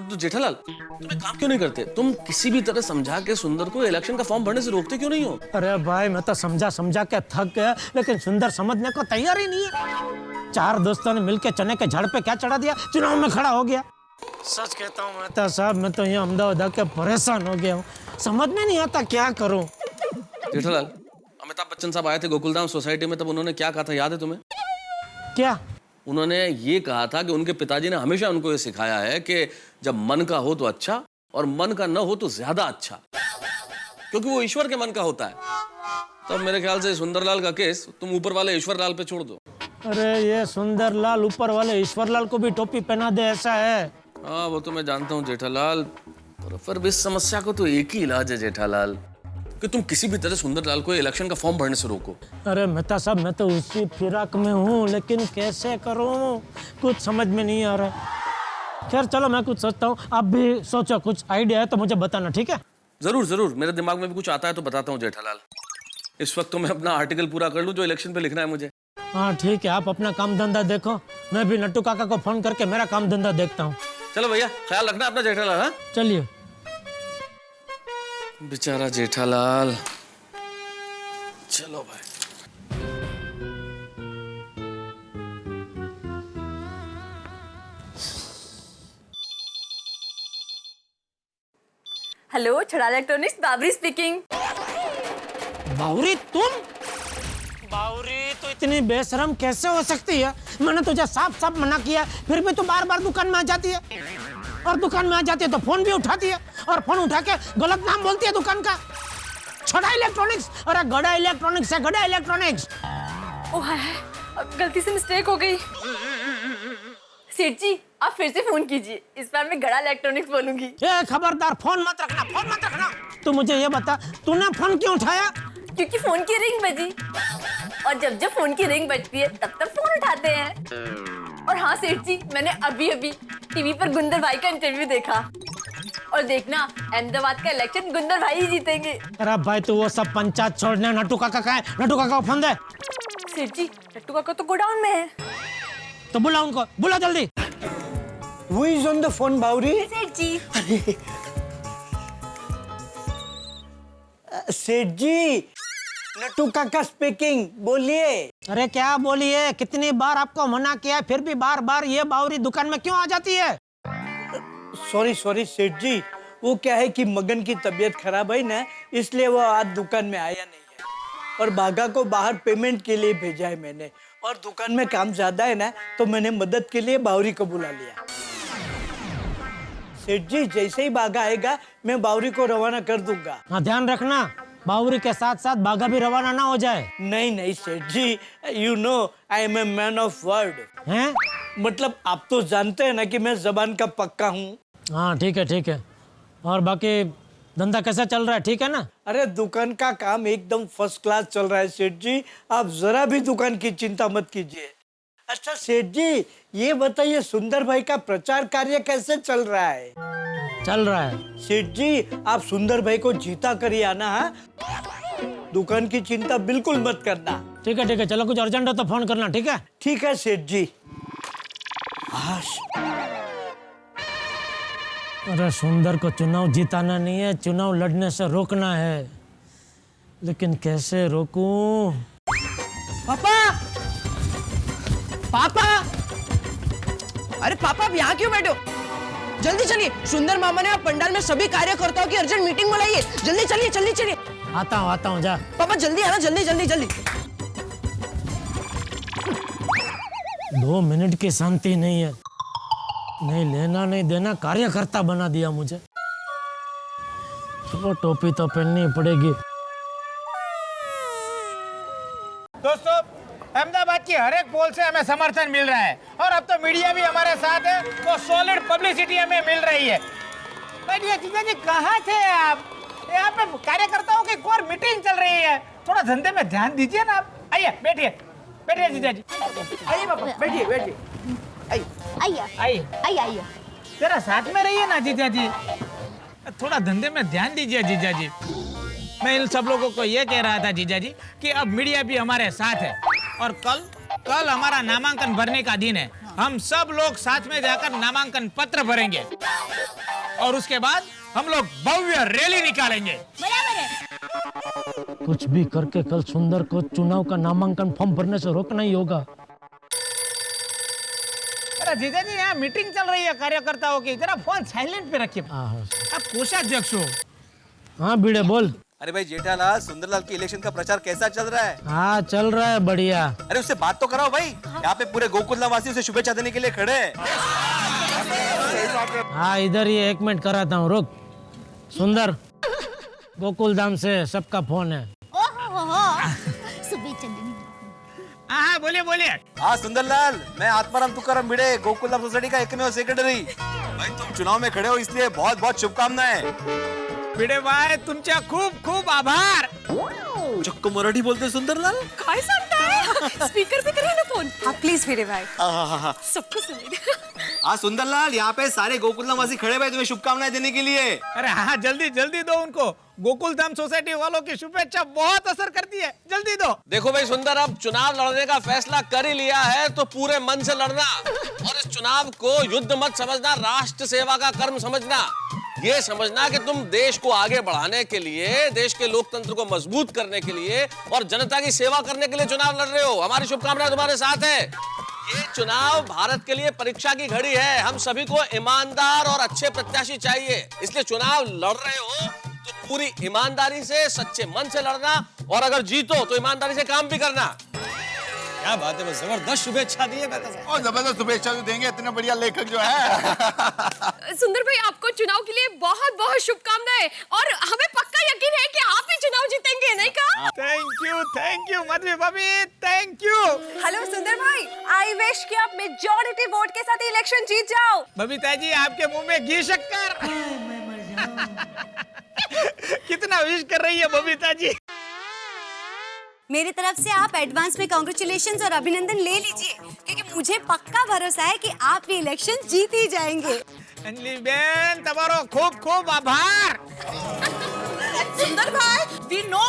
S10: तो जेठालाल, तुम एक काम क्यों नहीं करते? तुम किसी भी तरह समझा के सुंदर को इलेक्शन का फॉर्म भरने से रोकते क्यों नहीं हो?
S4: अरे भाई मैं तो समझा के थक गया, लेकिन सुंदर समझने को तैयार ही नहीं है। 4 दोस्तों ने मिलकर चने के झाड़ पे क्या चढ़ा दिया, चुनाव में खड़ा हो गया। सच कहता हूँ मेहता साहब, मैं तो यहाँ अहमदाबाद आके परेशान हो गया हूँ। समझ में नहीं आता क्या करूँ।
S10: जेठालाल, अमिताभ बच्चन साहब आए थे गोकुलधाम सोसाइटी में, तब उन्होंने क्या कहा था याद है तुम्हें?
S4: क्या?
S10: उन्होंने ये कहा था कि उनके पिताजी ने हमेशा उनको ये सिखाया है कि जब मन का हो तो अच्छा, और मन का न हो तो ज्यादा अच्छा, क्योंकि वो ईश्वर के मन का होता है। तब मेरे ख्याल से सुंदरलाल का केस तुम ऊपर वाले ईश्वर लाल पे छोड़ दो।
S4: अरे ये सुंदरलाल ऊपर वाले ईश्वर लाल को भी टोपी पहना दे, ऐसा है।
S10: हाँ वो तो मैं जानता हूँ जेठालाल, पर फिर इस समस्या को तो एक ही इलाज है जेठालाल, कि तुम किसी भी तरह सुंदरलाल को इलेक्शन का फॉर्म भरने से रोको।
S4: अरे मेहता साहब, मैं तो उसी फिराक में हूँ, लेकिन कैसे करूँ कुछ समझ में नहीं आ रहा। खैर चलो, मैं कुछ सोचता हूँ, आप भी सोचो, कुछ आइडिया है तो मुझे बताना, ठीक है?
S10: जरूर, मेरे दिमाग में भी कुछ आता है तो बताता हूँ जेठालाल। इस वक्त तो मैं अपना आर्टिकल पूरा कर लूँ जो इलेक्शन पे लिखना है मुझे।
S4: हाँ ठीक है, आप अपना काम धंधा देखो, मैं भी नट्टू काका को फोन करके मेरा काम धंधा देखता हूँ।
S10: चलो भैया, ख्याल रखना अपना जेठालाल। हाँ
S4: चलिए।
S10: बेचारा जेठालाल। चलो भाई।
S12: हेलो, छड़ा इलेक्ट्रॉनिक्स, बाबरी स्पीकिंग।
S4: बावरी तुम? बावरी तो इतनी बेशरम कैसे हो सकती है? मैंने तुझे साफ साफ मना किया, फिर भी तू बार बार दुकान में आ जाती है, और दुकान में आ जाती है तो फोन भी उठाती है, और फोन उठा के गलत नाम बोलती है दुकान का। छड़ा इलेक्ट्रॉनिक्स। अरे गड़ा इलेक्ट्रॉनिक्स है, गड़ा इलेक्ट्रॉनिक्स।
S12: ओह गलती से मिस्टेक हो गई। सेठ जी, आप फिर से फोन कीजिए, इस बार मैं गड़ा इलेक्ट्रॉनिक्स बोलूंगी।
S4: ए खबरदार, फोन मत रखना, फोन मत रखना। तू मुझे ये बता, तूने फोन क्यों उठाया?
S12: क्योंकि फोन की रिंग बजी, और जब जब फोन की रिंग बजती है तब तब फोन उठाते हैं। और हाँ सेठ जी, मैंने अभी टीवी पर गुंदर भाई का इंटरव्यू देखा, और देखना अहमदाबाद का इलेक्शन गुंदर भाई ही जीतेंगे।
S4: अरे भाई तू वो सब पंचायत छोड़ने, नट्टू काका का है, नट्टू काका को फोन दे।
S12: सेठ जी, नट्टू काका तो गोडाउन में है।
S4: तो बुला उनको, बुला जल्दी।
S8: Who is on the phone, बावरी?
S12: सेठ जी।
S8: सेठ जी, नट्टू काका स्पीकिंग, बोलिए। अरे क्या बोलिए, कितनी बार आपको मना किया फिर भी बार बार ये बावरी दुकान में क्यों आ जाती है?
S13: सॉरी सेठ जी, वो क्या है कि मगन की तबीयत खराब है ना, इसलिए वो आज दुकान में आया नहीं है। और बागा को बाहर पेमेंट के लिए भेजा है मैंने, और दुकान में काम ज्यादा है ना, तो मैंने मदद के लिए बावरी को बुला लिया। सेठ जी, जैसे ही बागा आएगा मैं बावरी को रवाना कर दूंगा।
S8: हाँ, ध्यान रखना बावरी के साथ साथ बागा भी रवाना ना हो जाए।
S13: नहीं Seth ji, you know I am a man of word.
S8: हैं?
S13: मतलब आप तो जानते हैं ना कि मैं जबान का पक्का हूँ।
S8: हाँ ठीक है। और बाकी धंधा कैसा चल रहा है, ठीक है ना?
S13: अरे दुकान का काम एकदम फर्स्ट क्लास चल रहा है सेठ जी, आप जरा भी दुकान की चिंता मत कीजिए। अच्छा सेठ जी, ये बताइए सुंदर भाई का प्रचार कार्य कैसे चल रहा है?
S8: चल रहा है।
S13: सेठ जी, आप सुंदर भाई को जीता कर ही आना है, दुकान की चिंता बिल्कुल मत करना।
S8: ठीक है, चलो कुछ अर्जेंट हो तो फोन करना, ठीक है?
S13: ठीक है सेठ जी।
S8: अरे सुंदर को चुनाव जिताना नहीं है, चुनाव लड़ने से रोकना है, लेकिन कैसे रोकूं?
S7: पापा! अरे पापा, आप यहाँ क्यों बैठे हो? जल्दी चलिए, सुंदर मामा ने पंडाल में सभी कार्यकर्ताओं की अर्जेंट मीटिंग बुलाई है। जल्दी चलिए।
S8: आता हूँ, जा।
S7: पापा जल्दी आना, जल्दी।
S8: 2 मिनट की शांति नहीं है, नहीं लेना नहीं देना, कार्यकर्ता बना दिया मुझे। वो टोपी तो पहननी पड़ेगी।
S6: दोस्तों, अहमदाबाद की हर एक पोल से हमें समर्थन मिल रहा है, और अब तो मीडिया भी हमारे साथ है, तो सॉलिड पब्लिसिटी हमें मिल रही है। जीजा जी, कहाँ थे आप? यहाँ पे कार्यकर्ताओं की कोर मीटिंग चल रही है, थोड़ा धंधे में ध्यान दीजिए ना आप। आइए, बैठिए जीजा जी। आइए पापा, बैठिए। आइए। जरा साथ में रहिए ना जीजा जी, थोड़ा धंधे में ध्यान दीजिए जीजा जी। मैं इन सब लोगों को ये कह रहा था जीजा जी कि अब मीडिया भी हमारे साथ है, और कल हमारा नामांकन भरने का दिन है। हम सब लोग साथ में जाकर नामांकन पत्र भरेंगे, और उसके बाद हम लोग भव्य रैली निकालेंगे।
S5: बराबर है।
S8: कुछ भी करके कल सुंदर को चुनाव का नामांकन फॉर्म भरने से रोकना ही होगा।
S6: अरे जीजा जी, यहाँ मीटिंग चल रही है कार्यकर्ताओं की, जरा फोन साइलेंट पे रखिए। आप कोषाध्यक्ष हो।
S8: हाँ बीड़े बोल।
S10: अरे भाई जेठालाल, सुंदरलाल के इलेक्शन का प्रचार कैसा चल रहा है?
S8: हाँ चल रहा है बढ़िया।
S10: अरे उससे बात तो कराओ भाई, यहाँ पे पूरे गोकुलधाम वासी उसे शुभेच्छा देने के लिए खड़े हैं।
S8: हाँ इधर ही 1 मिनट कराता हूँ, रुक। सुंदर, गोकुलधाम से सबका फोन है।
S6: हाँ बोलिए।
S10: हाँ सुंदरलाल, मैं आत्माराम तुकाराम भिड़े, गोकुलधाम सोसाइटी का एकमेव सेक्रेटरी। भाई तुम चुनाव में खड़े हो, इसलिए बहुत बहुत शुभकामनाएं।
S6: भिड़े भाई, तुमचा खूप आभार।
S10: चक्क मराठी बोलते सुंदरलाल?
S12: काय सांगताय? स्पीकर पे करिए ना फोन। हाँ प्लीज भिड़े भाई, सबको सुनिए।
S10: हाँ सुंदरलाल, यहाँ पे सारे गोकुलधाम वासी खड़े भाई तुम्हें शुभकामनाएं देने के लिए।
S6: अरे हाँ, जल्दी दो उनको। गोकुलधाम सोसाइटी वालों की शुभेच्छा बहुत असर करती है, जल्दी दो।
S10: देखो भाई सुंदर, अब चुनाव लड़ने का फैसला कर ही लिया है तो पूरे मन से लड़ना, और इस चुनाव को युद्ध मत समझना, राष्ट्र सेवा का कर्म समझना। ये समझना कि तुम देश को आगे बढ़ाने के लिए, देश के लोकतंत्र को मजबूत करने के लिए और जनता की सेवा करने के लिए चुनाव लड़ रहे हो। हमारी शुभकामनाएं तुम्हारे साथ है। ये चुनाव भारत के लिए परीक्षा की घड़ी है। हम सभी को ईमानदार और अच्छे प्रत्याशी चाहिए, इसलिए चुनाव लड़ रहे हो तो पूरी ईमानदारी से, सच्चे मन से लड़ना, और अगर जीतो तो ईमानदारी से काम भी करना। क्या बात है, जबरदस्त शुभेच्छा दी है।
S14: और जबरदस्त शुभेच्छा तो देंगे, इतने बढ़िया लेखक जो है।
S12: सुंदर भाई, आपको चुनाव के लिए बहुत बहुत शुभकामनाएं, और हमें पक्का यकीन है कि आप ही चुनाव जीतेंगे, नहीं कहा?
S6: थैंक यू मधु भाभी, थैंक यू।
S12: हेलो सुंदर भाई, आई विश कि आप मेजॉरिटी वोट के साथ इलेक्शन जीत जाओ।
S6: बबीता जी, आपके मुंह में घी शक्कर। कितना विश कर रही है बबीता जी।
S15: मेरी तरफ से आप एडवांस में कांग्रेचुलेशंस और अभिनंदन ले लीजिए, क्योंकि मुझे पक्का भरोसा है कि आप ये इलेक्शन जीत ही जाएंगे।
S6: अंजलि बहन, तुम्हारा खूब आभार।
S16: सुंदर भाई, वी नो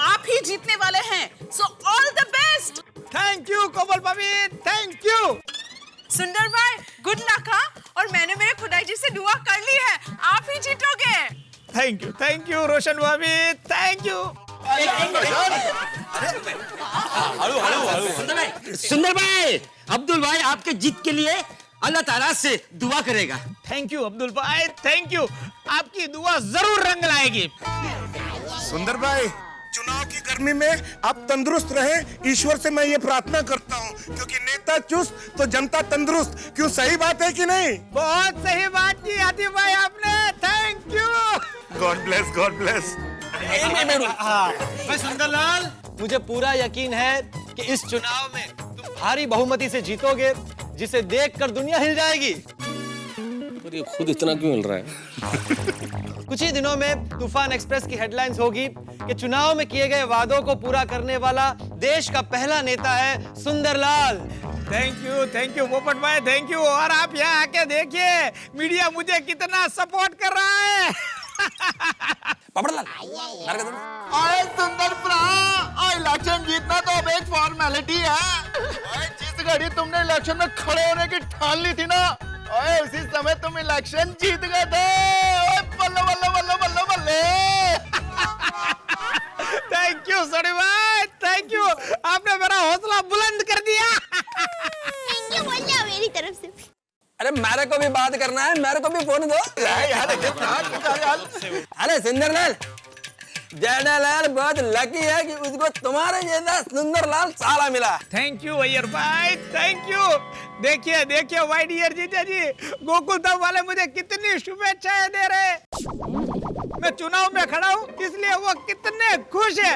S16: आप ही जीतने वाले हैं, so all the best.
S6: Thank you Komal भाभी, थैंक यू।
S16: सुंदर भाई, गुड लक। और मैंने मेरे खुदाई जी से दुआ कर ली है, आप ही जीतोगे।
S6: थैंक यू रोशन भाभी, थैंक यू।
S2: सुंदर भाई, अब्दुल भाई आपके जीत के लिए अल्लाह ताला से दुआ करेगा।
S6: थैंक यू अब्दुल भाई, थैंक यू। आपकी दुआ जरूर रंग लाएगी।
S17: सुंदर भाई, चुनाव की गर्मी में आप तंदुरुस्त रहें, ईश्वर से मैं ये प्रार्थना करता हूँ, क्योंकि नेता चुस्त तो जनता तंदुरुस्त। क्यों, सही बात है कि नहीं?
S6: बहुत सही बात की आतिफ भाई आपने, thank you.
S17: God bless, God bless.
S18: भाई सुंदरलाल, मुझे पूरा यकीन है कि इस चुनाव में तुम भारी बहुमति से जीतोगे, जिसे देखकर दुनिया हिल जाएगी।
S10: पर ये खुद इतना क्यों हिल रहा है?
S18: कुछ ही दिनों में तूफान एक्सप्रेस की हेडलाइंस होगी कि चुनाव में किए गए वादों को पूरा करने वाला देश का पहला नेता है सुंदरलाल।
S6: थैंक यू पोपट भाई, थैंक यू। और आप यहाँ आके देखिए मीडिया मुझे कितना सपोर्ट कर रहा है।
S14: आए सुंदर इलेक्शन जीतना तो अब एक फॉर्मेलिटी है। जिस घड़ी तुमने इलेक्शन में खड़े होने की ठान ली थी ना, उसी समय तुम इलेक्शन जीत गए थे। बल्ले बल्ले बल्ले बल्ले बल्ले।
S6: थैंक यू सॉरी भाई, थैंक यू। आपने मेरा हौसला बुलंद कर दिया।
S5: थैंक यू बोलिए मेरी तरफ से।
S2: अरे मेरे को भी बात करना है, मेरे को भी फोन दो। अरे सुंदरलाल, जेठालाल बहुत लकी है कि उसको तुम्हारे जैसा सुंदरलाल साला मिला।
S6: थैंक यू अय्यर भाई, थैंक यू। देखिए देखिए माय डियर जीजा जी, गोकुल धाम वाले मुझे कितनी शुभेच्छाएं दे रहे। मैं चुनाव में खड़ा हूँ इसलिए वो कितने खुश है।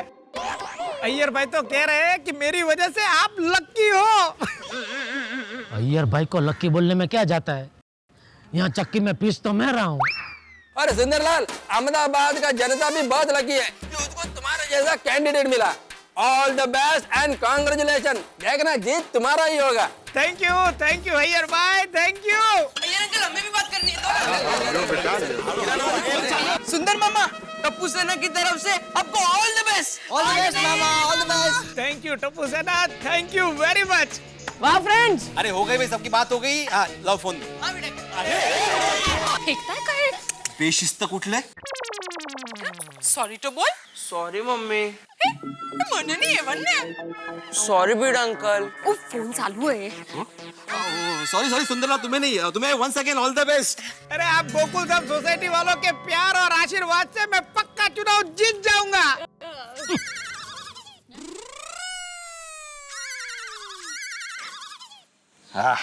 S6: अय्यर भाई तो कह रहे हैं कि मेरी वजह से आप लकी हो।
S4: अय्यर भाई को लक्की बोलने में क्या जाता है, यहाँ चक्की में पीस तो मैं रहा हूँ।
S2: अरे सुंदरलाल, अहमदाबाद का जनता भी बहुत लकी है कि उसको तुम्हारे जैसा कैंडिडेट मिला। All the best and congratulation. देखना जीत तुम्हारा ही होगा।
S6: थैंक यू अय्यर भाई, थैंक यू।
S15: अय्यर अंकल, हमें भी बात करनी है। सुंदर मामा, टप्पू सेना की तरफ से आपको all the best.
S7: All the best mama, all the best.
S6: Thank you Tappu सेना, थैंक यू वेरी मच।
S18: वाह फ्रेंड्स, अरे हो गई भाई, सबकी बात हो गई। हाँ, लो फोन दो।
S12: फेंकता है कहीं।
S18: बेशिस्त कुठले?
S16: सॉरी तो बोल।
S7: Sorry mummy.
S16: मन नहीं है वरना।
S7: Sorry Beed uncle.
S12: फोन चालू है।
S18: सॉरी सुंदरलाल, तुम्हें नहीं, तुम्हें once again all the best.
S6: अरे आप गोकुल धाम सोसाइटी वालों के प्यार और आशीर्वाद से मैं पक्का चुनाव जीत जाऊंगा।
S18: हाँ।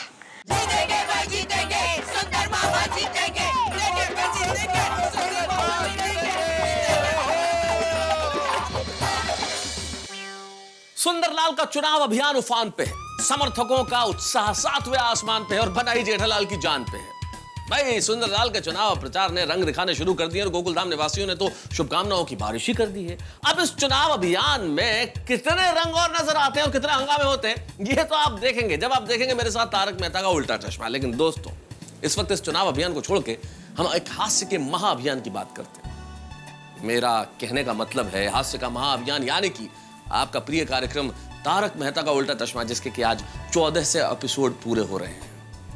S15: जीतेंगे भाई जीतेंगे, सुंदर मामा जीतेंगे, जीतेंगे सुंदर मामा जीतेंगे।
S10: सुंदरलाल का चुनाव अभियान उफान पे है, समर्थकों का उत्साह सातवें आसमान पे है और बनाई जेठालाल की जान पे है। भाई सुंदरलाल के चुनाव प्रचार ने रंग दिखाने शुरू कर दिए और गोकुलधाम निवासियों ने तो शुभकामनाओं की बारिश ही कर दी है। अब इस चुनाव अभियान में कितने रंग और नजर आते हैं और कितने हंगामे होते हैं, ये तो आप देखेंगे जब आप देखेंगे मेरे साथ तारक मेहता का उल्टा चश्मा। लेकिन दोस्तों, इस वक्त इस चुनाव अभियान को छोड़ के हम एक हास्य के महाअभियान की बात करते हैं। मेरा कहने का मतलब है हास्य का महाअभियान, यानी कि आपका प्रिय कार्यक्रम तारक मेहता का उल्टा चश्मा, जिसके कि आज 14 से एपिसोड पूरे हो रहे हैं।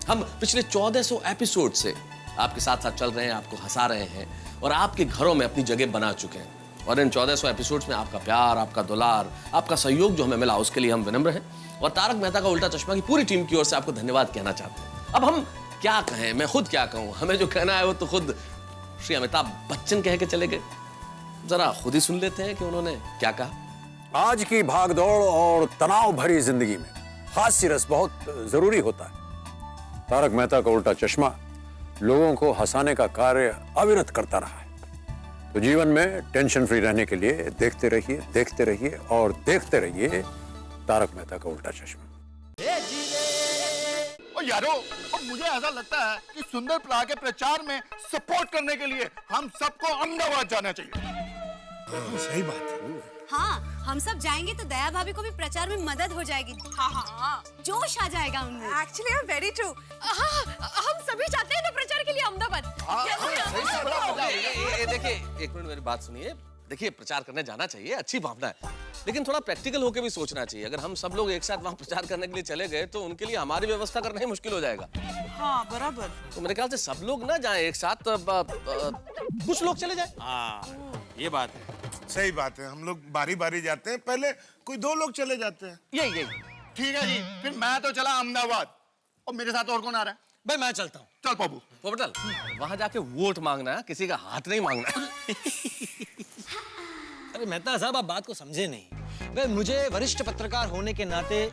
S10: हम पिछले 1400 एपिसोड से आपके साथ साथ चल रहे हैं, आपको हंसा रहे हैं और आपके घरों में अपनी जगह बना चुके हैं। और इन 1400 एपिसोड्स में आपका प्यार, आपका दुलार, आपका सहयोग जो हमें मिला, उसके लिए हम विनम्र हैं और तारक मेहता का उल्टा चश्मा की पूरी टीम की ओर से आपको धन्यवाद कहना चाहते हैं। अब हम क्या कहें, मैं खुद क्या कहूँ, हमें जो कहना है वो तो खुद श्री अमिताभ बच्चन कह के चले गए। जरा खुद ही सुन लेते हैं कि उन्होंने क्या कहा।
S19: आज की भागदौड़ और तनाव भरी जिंदगी में हास्य रस बहुत जरूरी होता है। तारक मेहता का उल्टा चश्मा लोगों को हंसाने का कार्य अविरत करता रहा है। तो जीवन में टेंशन फ्री रहने के लिए देखते रहिए और देखते रहिए तारक मेहता का उल्टा चश्मा।
S14: यारो, मुझे ऐसा लगता है कि सुंदर प्रा के प्रचार में सपोर्ट करने के लिए हम सबको अहमदाबाद जाना चाहिए।
S17: सही बात है।
S15: हाँ, हम सब जाएंगे तो दया भाभी को भी प्रचार में मदद हो जाएगी। हाँ, जोश आ जाएगा उनमें।
S16: Actually very true. हम सभी चाहते हैं ना प्रचार के लिए अहमदाबाद।
S10: देखिए, एक मिनट मेरी बात सुनिए। देखिए, प्रचार करने जाना चाहिए, अच्छी भावना है, लेकिन थोड़ा प्रैक्टिकल होकर भी सोचना चाहिए। अगर हम सब लोग एक साथ वहाँ प्रचार करने के लिए चले गए तो उनके लिए हमारी व्यवस्था करना ही मुश्किल हो जाएगा।
S16: हाँ, बराबर।
S10: तो मेरे ख्याल से सब लोग ना जाएं एक साथ, कुछ लोग चले जाएं।
S18: हाँ, ये बात है।
S17: सही बात है, हम लोग बारी बारी जाते हैं, पहले कोई 2 लोग चले जाते हैं।
S14: यही ठीक है जी, फिर मैं तो चला अहमदाबाद, और मेरे साथ और कौन आ रहा है?
S18: भाई मैं चलता हूँ।
S14: चल पप्पू।
S10: पोपटल, वहां जाके वोट मांगना है, किसी का हाथ नहीं मांगना।
S18: अरे मेहता साहब, आप बात को समझे नहीं। भाई मुझे वरिष्ठ पत्रकार होने के नाते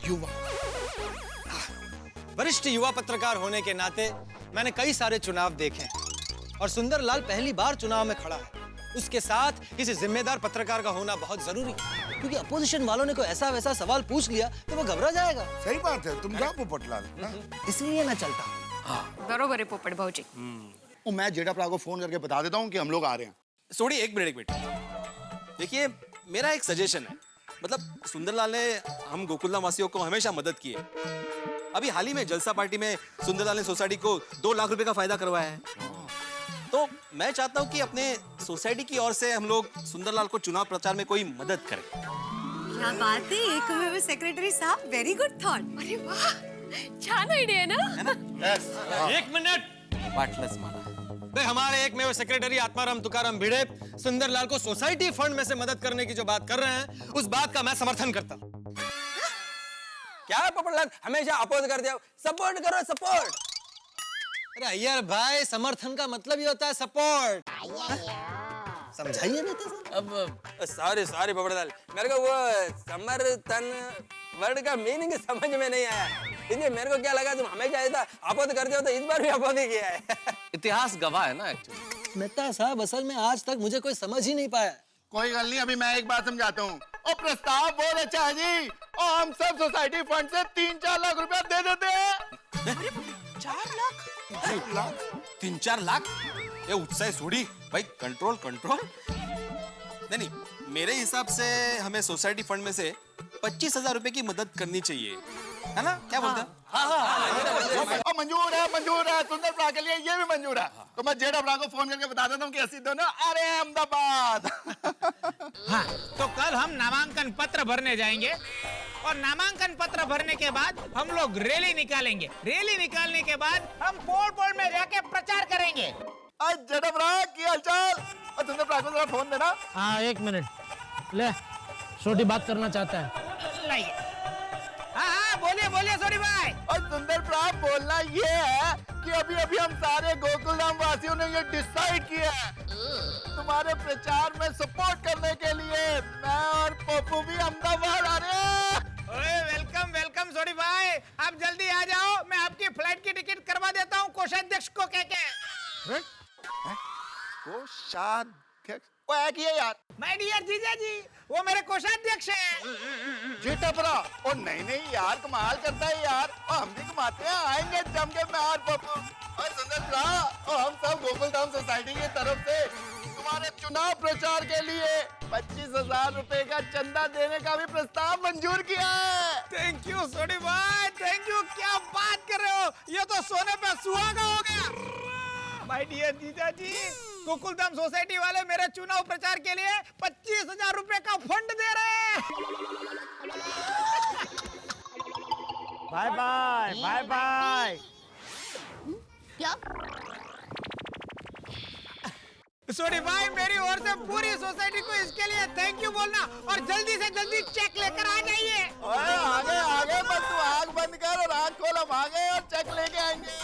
S18: वरिष्ठ युवा पत्रकार होने के नाते मैंने कई सारे चुनाव देखे और सुंदरलाल पहली बार चुनाव में खड़ा है। उसके साथ किसी जिम्मेदार पत्रकार का होना बहुत जरूरी है, क्योंकि अपोजिशन वालों ने कोई ऐसा वैसा सवाल पूछ लिया तो वो घबरा जाएगा।
S17: सही बात है, तुम जाओ पोपटलाल।
S18: इसलिए मैं चलता हूँ।
S12: बरोबर है पोपट भाऊजी।
S14: मैं जेठा भरा को फोन करके बता देता हूँ कि हम लोग आ रहे हैं।
S10: सोड़ी, एक मिनट। देखिए, मेरा एक सजेशन है। मतलब सुंदरलाल ने हम गोकुलधाम वासियों को हमेशा मदद की है। अभी हाल ही में जलसा पार्टी में सुंदरलाल ने सोसाइटी को 2 लाख रुपए का फायदा करवाया है। तो मैं चाहता हूँ कि अपने सोसाइटी की ओर से हम लोग सुंदरलाल को चुनाव प्रचार में कोई मदद करें।
S15: क्या बात है, एक सेक्रेटरी साहब, वेरी गुड थॉट।
S12: अरे वाह, छान आइडिया है ना?
S18: एक मिनट।
S10: पार्टनर्स मारा।
S18: भाई हमारे एक में वो सेक्रेटरी आत्माराम तुकाराम भिड़े सुंदरलाल को सोसाइटी फंड में से मदद करने की जो बात कर रहे हैं, उस बात का मैं समर्थन करता हूँ।
S2: क्या पोपटलाल हमेशा अपोज कर दिया? सपोर्ट करो, सपोर्ट।
S18: अरे यार भाई, समर्थन का मतलब ही होता है सपोर्ट। समझाइए ना तो।
S2: अब सॉरी पोपटलाल, मेरे को वो समर्थन वर्ड का मीनिंग समझ में नहीं आया, इसलिए मेरे को क्या लगा तुम हमेशा ऐसा अपोज करते हो, तो इस बार भी अपोज ही किया है।
S10: इतिहास गवाह है ना एक्चुअली।
S18: मेहता साहब, असल में आज तक मुझे कोई समझ ही नहीं पाया।
S14: कोई गल नहीं, अभी मैं एक बात समझाता हूँ। और प्रस्ताव बहुत अच्छा है जी, और हम सब सोसाइटी फंड से 3-4 लाख रुपया दे देते हैं।
S10: 4 लाख? 3-4 लाख? ये उत्साह सोड़ी भाई, कंट्रोल। नहीं, मेरे हिसाब से हमें सोसाइटी फंड में से 25,000 रुपए की मदद करनी चाहिए, है ना? क्या बोलते हैं?
S14: हाँ, मंजूर है। सुंदर भरा के लिए ये भी मंजूर है। तो मैं जेठा भरा को फोन करके बता देता हूँ कि ऐसी दोनों आ रहे हैं अहमदाबाद।
S6: हाँ, तो कल हम नामांकन पत्र भरने जाएंगे और नामांकन पत्र भरने के बाद हम लोग रैली निकालेंगे। रैली निकालने के बाद हम पोल में जाके प्रचार करेंगे।
S14: आज जेठा भरा की हालचाल? और सुंदर भरा को जरा फोन देना।
S4: हाँ, 1 मिनट ले, छोटी बात करना चाहता है।
S6: लाइए। हाँ, बोलिए सोडी भाई।
S14: और सुंदर भरा, बोलना ये है कि अभी हम सारे गोकुलधाम वासियों ने ये डिसाइड किया है, तुम्हारे प्रचार में सपोर्ट करने के लिए मैं और पप्पू भी अहमदाबाद आ रहे हैं।
S6: वेलकम सोडी भाई, आप जल्दी आ जाओ, मैं आपकी फ्लाइट की टिकट करवा देता हूँ कोषाध्यक्ष को कह के।
S14: कोषाध्यक्ष? वो है कि यार?
S6: माय डियर जीजा जी, वो मेरे कोषाध्यक्ष हैं।
S14: जेठा भरा, और नहीं यार, कमाल करता है यार, और हम भी कमाते हैं, आएंगे जम के मैं और पप्पू और सुंदर भरा, और हम सब गोकुलधाम सोसाइटी की तरफ से तुम्हारे चुनाव प्रचार के लिए 25,000 रुपए का चंदा देने का भी प्रस्ताव मंजूर किया है।
S6: थैंक यू सोडी भाई, थैंक यू। क्या बात कर रहे हो, ये तो सोने पे सुहागा हो गया। माय डियर जीजा जी, गोकुलधाम सोसाइटी वाले मेरे चुनाव प्रचार के लिए 25,000 रुपए का फंड दे रहे हैं।
S9: बाय।
S5: क्या?
S6: सोडी भाई, मेरी ओर से पूरी सोसाइटी को इसके लिए थैंक यू बोलना, और जल्दी से जल्दी चेक लेकर आ जाइए।
S14: आगे बस तू आग बंद कर और आग खोल, हम आगे और चेक लेके आएंगे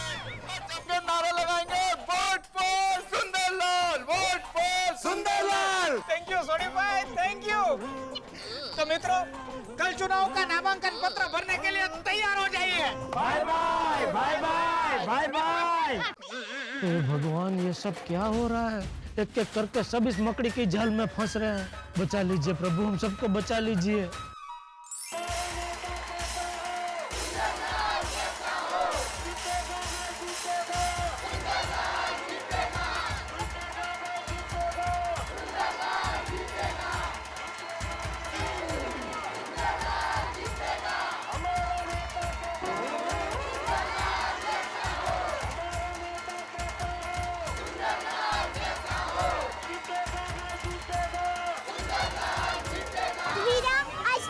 S14: और सबके नारे लगाएंगे, vote for Sundarlal, vote for Sundarlal.
S6: Thank you Sodhi भाई, थैंक यू। तो मित्रों, कल चुनाव का नामांकन पत्र भरने के लिए तैयार हो जाइए।
S9: Bye bye.
S4: हे भगवान, ये सब क्या हो रहा है? एक एक करके सब इस मकड़ी की जाल में फंस रहे हैं। बचा लीजिए प्रभु, हम सबको बचा लीजिए।
S5: वीरा, आज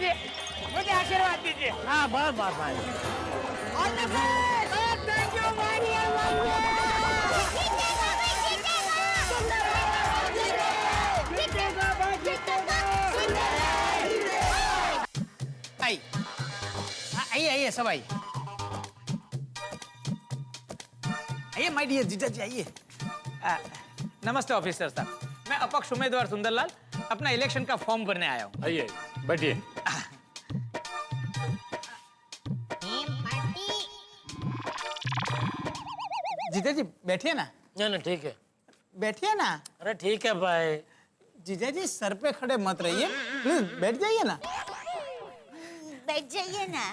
S6: जी, मुझे आशीर्वाद दीजिए।
S4: हाँ बस बस भाई।
S6: थैंक यू आइए आइए सब आइए आइए माय डियर जीजा जी आइए। नमस्ते ऑफिसर साहब, मैं अपक्ष उम्मीदवार सुंदरलाल अपना इलेक्शन का फॉर्म भरने आया हूँ।
S19: आइए बैठिए।
S6: जीजा जी बैठिए ना।
S4: नहीं ठीक है,
S6: बैठिए ना।
S4: अरे ठीक है भाई।
S6: जीजा जी सर पे खड़े मत रहिए, प्लीज बैठ जाइए ना।
S5: बैठ जाइए ना।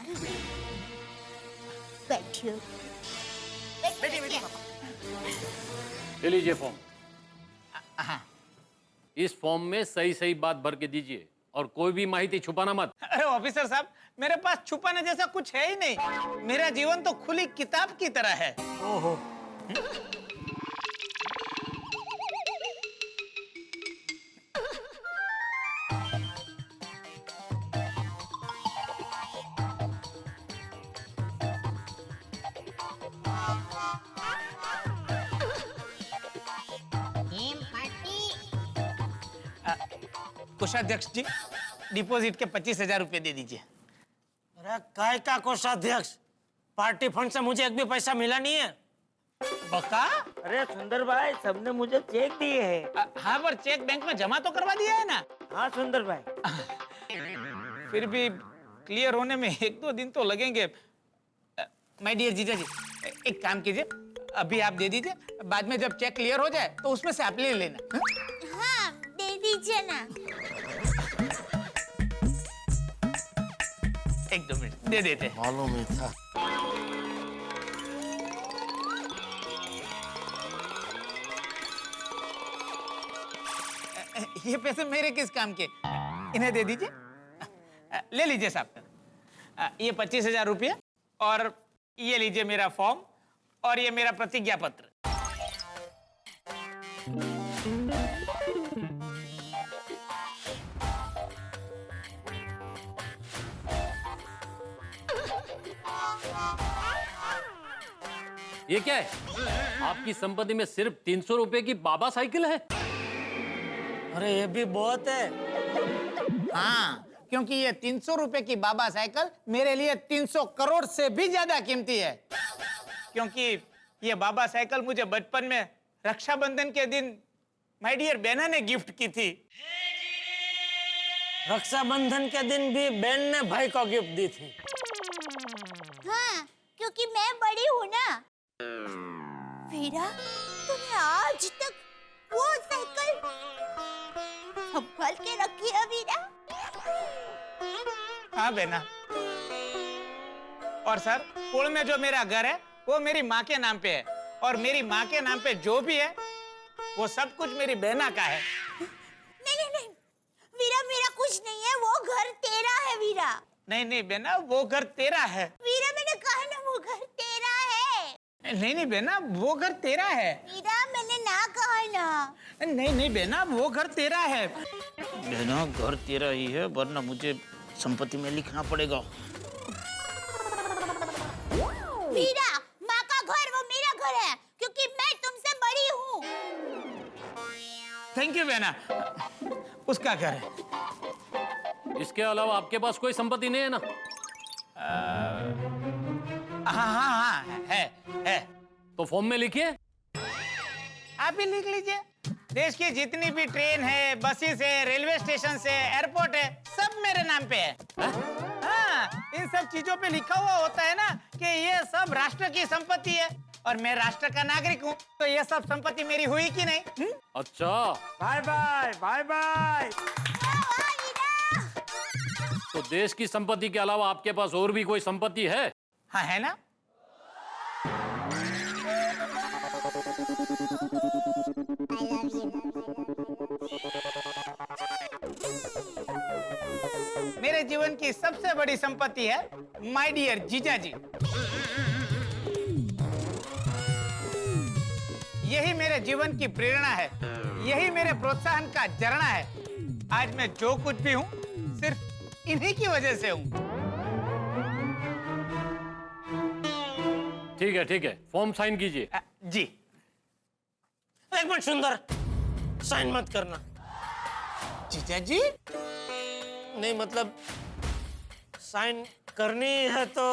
S5: बैठिए।
S6: बैठिए
S19: ले लीजिए फॉर्म। इस फॉर्म में सही सही बात भर के दीजिए और कोई भी माहिती छुपाना मत।
S6: अरे ऑफिसर साहब, मेरे पास छुपाने जैसा कुछ है ही नहीं। मेरा जीवन तो खुली किताब की तरह है।
S4: ओहो।
S6: कोषाध्यक्ष जी, डिपॉजिट के 25,000 रुपए दे दीजिए।
S4: अरे काय का कोषाध्यक्ष, पार्टी फंड से मुझे एक भी पैसा मिला नहीं है।
S6: बका?
S1: अरे सुंदर भाई, सबने मुझे चेक दिए हैं।
S6: हाँ पर चेक बैंक में जमा तो करवा दिया है ना?
S1: हाँ सुंदर भाई।
S6: फिर भी क्लियर होने में 1-2 दिन तो लगेंगे। माय डियर जीजा जी, एक काम कीजिए, अभी आप दे दीजिए, बाद में जब चेक क्लियर हो जाए तो उसमें से आप ले लेना।
S5: हाँ दे दीजिए ना।
S6: 1-2 मिनट दे देते।
S4: मालूम ही था।
S6: ये पैसे मेरे किस काम के, इन्हें दे दीजिए। ले लीजिए साहब, ये 25,000 रुपये और ये लीजिए मेरा फॉर्म और ये मेरा प्रतिज्ञा पत्र।
S19: ये क्या है? आपकी संपत्ति में सिर्फ 300 रुपए की बाबा साइकिल है?
S4: अरे ये भी बहुत है।
S6: हाँ, क्योंकि ये 300 रुपए की बाबा साइकिल मेरे लिए 300 करोड़ से भी ज्यादा कीमती है। क्योंकि ये बाबा साइकिल मुझे बचपन में रक्षाबंधन के दिन माय डियर बहना ने गिफ्ट की थी।
S4: रक्षाबंधन के दिन भी बहन ने भाई को गिफ्ट दी थी।
S5: हाँ, क्योंकि मैं बड़ी हूँ ना। वीरा, तुमने आज तक वो साइकिल संभाल के रखी है वीरा?
S6: हाँ बहना। और सर, पुल में जो मेरा घर है वो मेरी माँ के नाम पे है और मेरी माँ के नाम पे जो भी है वो सब कुछ मेरी बहना का है।
S5: नहीं वीरा, मेरा कुछ नहीं है, वो घर तेरा है वीरा।
S6: नहीं बहना, वो घर तेरा है।
S5: वीरा, मैंने कहा ना वो घर तेरा है।
S6: नहीं बहना, वो घर तेरा है।
S5: वीरा, मैंने ना कहा ना।
S6: नहीं बहना, वो घर तेरा है। बहना, घर तेरा ही है, वरना मुझे संपत्ति में लिखना पड़ेगा।
S5: वीरा, माँ का घर वो मेरा घर है, क्योंकि मैं तुमसे बड़ी हूँ।
S6: थैंक यू बहना, उसका घर है।
S19: इसके अलावा आपके पास कोई संपत्ति नहीं है ना?
S6: हाँ, है।
S19: तो फॉर्म में लिखिए।
S6: आप ही लिख लीजिए। देश की जितनी भी ट्रेन है, बसेस है, रेलवे स्टेशन है, एयरपोर्ट है, सब मेरे नाम पे है। हाँ, इन सब चीजों पे लिखा हुआ होता है ना कि ये सब राष्ट्र की संपत्ति है और मैं राष्ट्र का नागरिक हूँ, तो ये सब संपत्ति मेरी हुई कि नहीं?
S19: अच्छा।
S1: Bye bye bye bye.
S19: तो देश की संपत्ति के अलावा आपके पास और भी कोई संपत्ति है?
S6: हाँ, है ना। मेरे जीवन की सबसे बड़ी संपत्ति है माय डियर जीजा जी। यही मेरे जीवन की प्रेरणा है, यही मेरे प्रोत्साहन का झरना है। आज मैं जो कुछ भी हूँ सिर्फ इन्हीं की वजह से हूँ।
S4: ठीक है, फॉर्म साइन कीजिए।
S6: जी।
S8: एक मिनट सुंदर, साइन मत करना।
S6: जीजा जी?
S8: नहीं मतलब साइन करनी है तो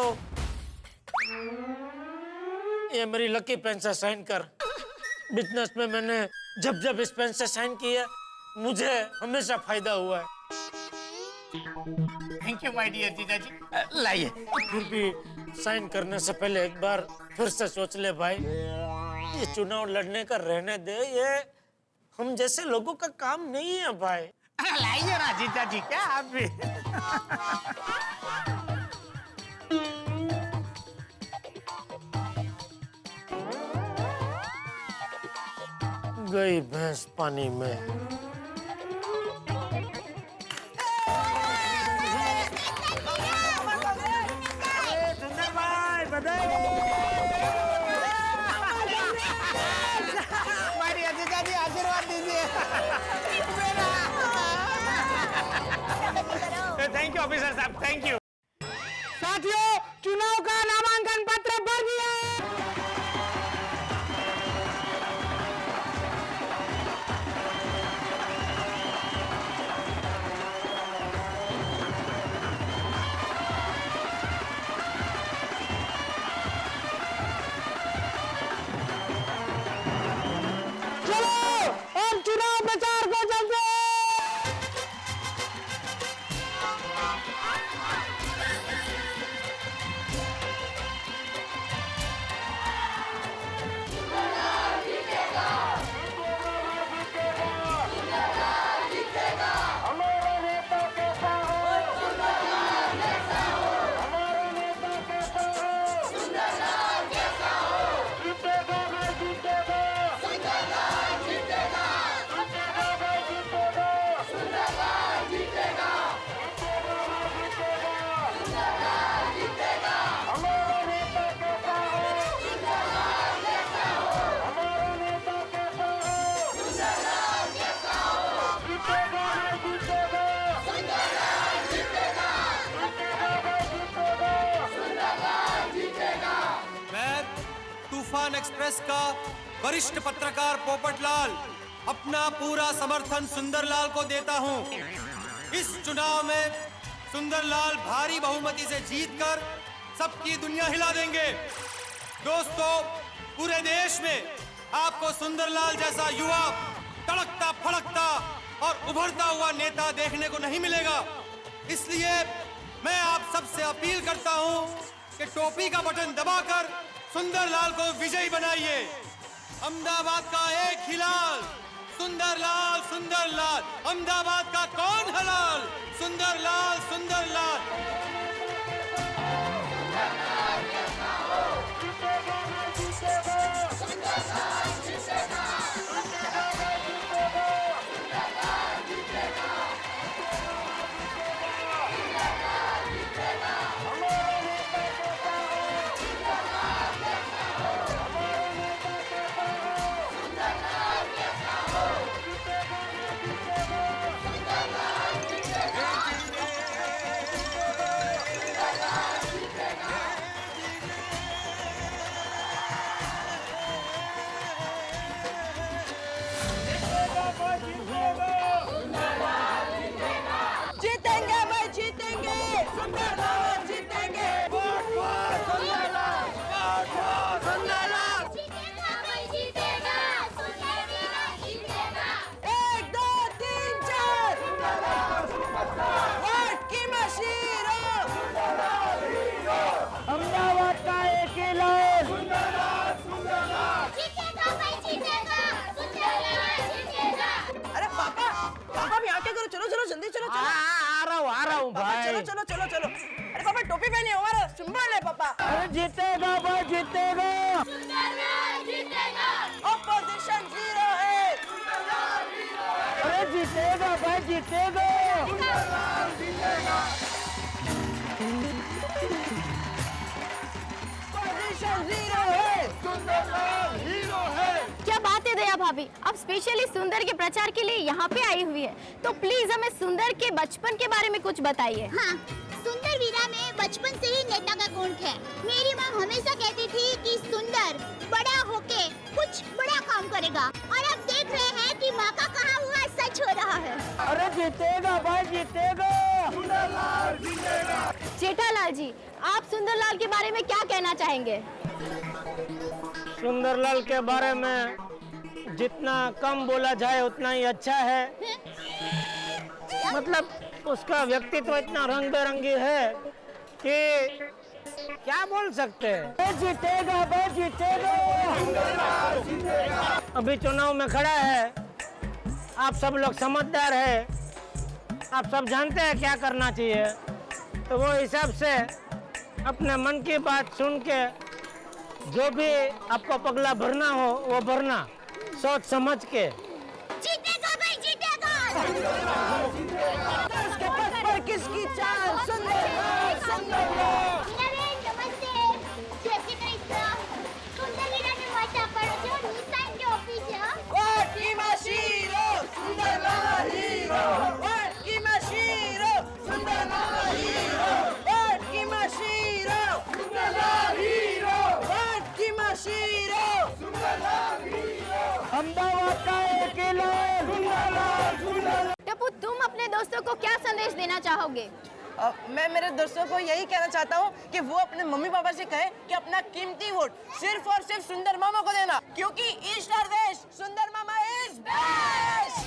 S8: ये मेरी लकी पेन से साइन कर। बिजनेस में मैंने जब इस पेन से साइन किया मुझे हमेशा फायदा हुआ है।
S6: थैंक यू माय डियर जीजा जी। लाइए।
S8: फिर भी साइन करने से पहले एक बार फिर से सोच ले भाई, ये चुनाव लड़ने का रहने दे, ये हम जैसे लोगों का काम नहीं है भाई।
S6: लाइए ना जीजा जी, क्या आप भी।
S8: गई भैंस पानी में।
S9: सुंदर भाई बधाई।
S6: हमारी जीजा जी आशीर्वाद दीजिए। थैंक यू ऑफिसर साहब, थैंक यू।
S9: साथियों, चुनाव का नामांकन पत्र भर दिया। चुनाव प्रचार को चलते।
S18: तूफान एक्सप्रेस का वरिष्ठ पत्रकार पोपटलाल अपना पूरा समर्थन सुंदरलाल को देता हूं। इस चुनाव में सुंदरलाल भारी बहुमति से जीतकर सबकी दुनिया हिला देंगे। दोस्तों, पूरे देश में आपको सुंदरलाल जैसा युवा तड़कता फड़कता और उभरता हुआ नेता देखने को नहीं मिलेगा। इसलिए मैं आप सबसे अपील करता हूं कि टोपी का बटन दबाकर सुंदरलाल को विजयी बनाइए। अहमदाबाद का एक ही लाल, सुंदरलाल, सुंदरलाल। अहमदाबाद का कौन है लाल? सुंदरलाल, सुंदरलाल।
S9: जीतेंगे भाई, जीतेंगे। सुंदरलाल जीतेंगे। Vote vote Sundarlal, vote vote Sundarlal. जीतेगा भाई, जीतेगा। सुंदरलाल जीतेगा। 1 2 3 4 सुंदरलाल सुपरस्टार। वोट की मशीन हो। सुंदरलाल हीरो। अहमदाबाद का एक ही लाल। सुंदरलाल, सुंदरलाल। जीतेगा भाई, जीतेगा। सुंदरलाल जीतेगा।
S7: अरे पापा, पापा भी आके करो, चलो चलो जल्दी चलो चलो।
S9: आ रहा हूँ
S7: पापा,
S9: भाई।
S7: चलो चलो चलो चलो। अरे पापा टोपी पहनी है, हमारा सिंबल है पापा।
S9: अरे जीतेगा भाई, जीतेगा।
S7: सुंदरलाल जीतेगा। ऑपोजिशन जीरो है। सुंदरलाल जीरो है।
S9: अरे जीतेगा भाई, जीतेगा।
S7: सुंदरलाल जीतेगा।
S9: पोजीशन जीरो है। सुंदरलाल हीरो है।
S11: क्या बात है दया भाभी, भाभी अब स्पेशली सुंदर के प्रचार के लिए यहाँ पे आई हुई है, तो प्लीज हमें सुंदर के बचपन के बारे में कुछ बताइए।
S5: हाँ, सुंदर वीरा में बचपन से ही नेता का गुण है। मेरी माँ हमेशा कहती थी कि सुंदर बड़ा होके कुछ बड़ा काम करेगा, और अब देख रहे हैं कि माँ का कहा हुआ सच हो रहा है।
S13: अरे जीतेगा भाई, जीतेगा।
S14: सुंदरलाल जीतेगा।
S11: जेठालाल जी, आप सुंदरलाल के बारे में क्या कहना चाहेंगे?
S4: सुंदरलाल के बारे में जितना कम बोला जाए उतना ही अच्छा है। मतलब उसका व्यक्तित्व इतना रंग बिरंगी है कि क्या बोल सकते हैं। जीतेगा भाई, जीतेगा। अभी चुनाव में खड़ा है, आप सब लोग समझदार है, आप सब जानते हैं क्या करना चाहिए, तो वो हिसाब से अपने मन की बात सुन के जो भी आपको पगला भरना हो वो भरना, सोच समझ के।
S5: जीतेगा भाई, जीतेगा।
S7: उसके पद पर किसकी चाल? सुंदरलाल, सुंदरलाल।
S5: नमस्ते, जय श्री कृष्ण। सुंदर वीरा ने वाचा पर जो निशान जो ऑफिस है।
S7: वोट की मशीरो, सुंदरलाल हीरो। वोट की मशीरो, सुंदरलाल हीरो। वोट की मशीरो, सुंदरलाल हीरो। वोट की मशीरो, सुंदरलाल हीरो।
S13: अहमदाबाद का एक ऐलान। सुंदरलाल, सुंदरलाल।
S11: टप्पू, तुम अपने दोस्तों को क्या संदेश देना चाहोगे?
S7: मैं मेरे दोस्तों को यही कहना चाहता हूँ कि वो अपने मम्मी पापा से कहें कि अपना कीमती वोट सिर्फ और सिर्फ सुंदर मामा को देना, क्योंकि ईस्ट और वेस्ट सुंदर मामा इज बेस्ट।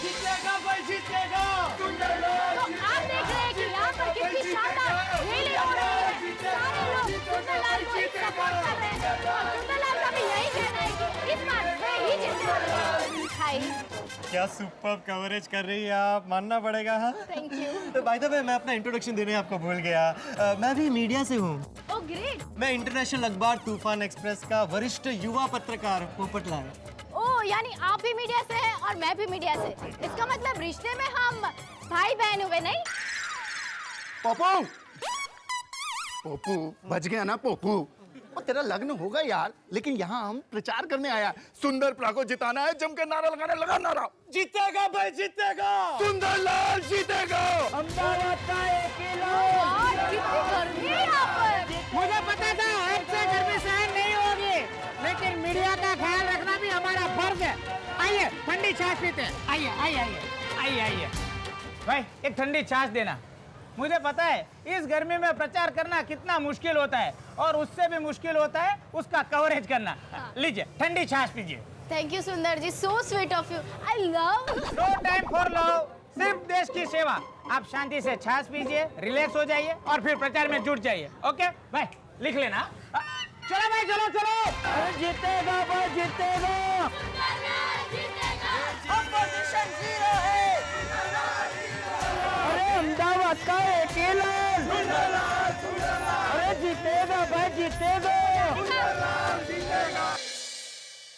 S14: जीतेगा भाई, जीतेगा। सुंदरलाल
S11: तो आप देख रहे हैं कि यहाँ पर कितनी शानदार रैली हो रही है। सारे लोग सुंदरलाल को सपोर्ट कर रहे हैं, और सुंदरलाल का भी यही कहना है कि इस बार वे ही जीतने वाले हैं। हाय,
S20: क्या सुपर कवरेज कर रही है आप, मानना पड़ेगा। हाँ,
S11: thank you.
S20: By the way मैं अपना इंट्रोडक्शन देने आपको भूल गया। मैं भी मीडिया से हूँ।
S11: Oh great.
S20: मैं इंटरनेशनल अखबार तूफान एक्सप्रेस का वरिष्ठ युवा पत्रकार पोपटलाल।
S11: ओह, यानी आप भी मीडिया से हैं और मैं भी मीडिया से। इसका मतलब रिश्ते में हम भाई बहन हुए, नहीं?
S14: पोपू, पोपू बच गया ना पोपू। और तेरा लग्न होगा यार, लेकिन यहाँ हम प्रचार करने आया। सुंदर प्रा को जिताना है, जम के नारा लगाना, लगा नारा।
S13: जीतेगा भाई, जीतेगा।
S14: सुंदरलाल जीतेगा।
S13: अहमदाबाद का एक ऐलान।
S11: कितनी गर्मी है यहाँ पर।
S9: मुझे पता था आपसे गर्मी सहन नहीं होगी, लेकिन मीडिया का ख्याल रखना भी हमारा फर्ज है। आइए ठंडी छाछ पीते हैं। आइए आइए आइए
S6: आइए आइए भाई, एक ठंडी छाछ देना। मुझे पता है इस गर्मी में प्रचार करना कितना मुश्किल होता है, और उससे भी मुश्किल होता है उसका कवरेज करना। लीजिए ठंडी छाछ पीजिए।
S11: Thank you Sundar ji, so sweet of you. I love.
S6: No time for love, सिर्फ देश की सेवा। आप शांति से छाछ पीजिए, रिलैक्स हो जाइए और फिर प्रचार में जुट जाइए। ओके भाई, लिख लेना। चलो भाई, चलो चलो।
S13: अरे जीतेगा भाई, जीतेगा।
S7: ऑपोजिशन जीरो है।
S13: अरे अहमदाबाद का एक ऐलान। अरे जीतेगा भाई, जीतेगा।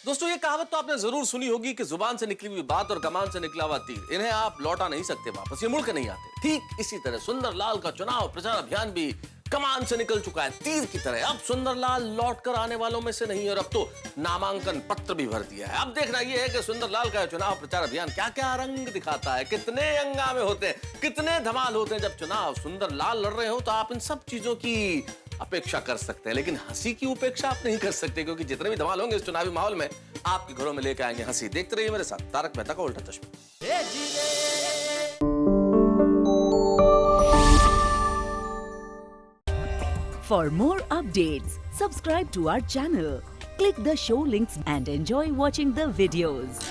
S10: दोस्तों, ये कहावत तो आपने जरूर सुनी होगी कि जुबान से निकली हुई बात और कमान से निकला हुआ तीर, इन्हें आप लौटा नहीं सकते वापस, ये मुड़ के नहीं आते। ठीक इसी तरह सुंदरलाल का चुनाव प्रचार अभियान भी कमान से निकल चुका है, तीर की तरह। अब सुंदरलाल लौट कर आने वालों में से नहीं, और अब तो नामांकन पत्र भी भर दिया है। अब देखना यह है कि सुंदरलाल का चुनाव प्रचार अभियान क्या क्या रंग दिखाता है, कितने हंगामे होते हैं, कितने धमाल होते हैं जब चुनाव सुंदरलाल लड़ रहे हो। तो आप इन सब चीजों की अपेक्षा कर सकते हैं, लेकिन हंसी की उपेक्षा आप नहीं कर सकते, क्योंकि जितने भी धमाल होंगे इस चुनावी माहौल में आपके घरों में लेकर आएंगे हंसी। देखते रहिए मेरे साथ तारक मेहता का उल्टा चश्मा।
S21: For more updates, subscribe to our channel, click the show links and enjoy watching the videos.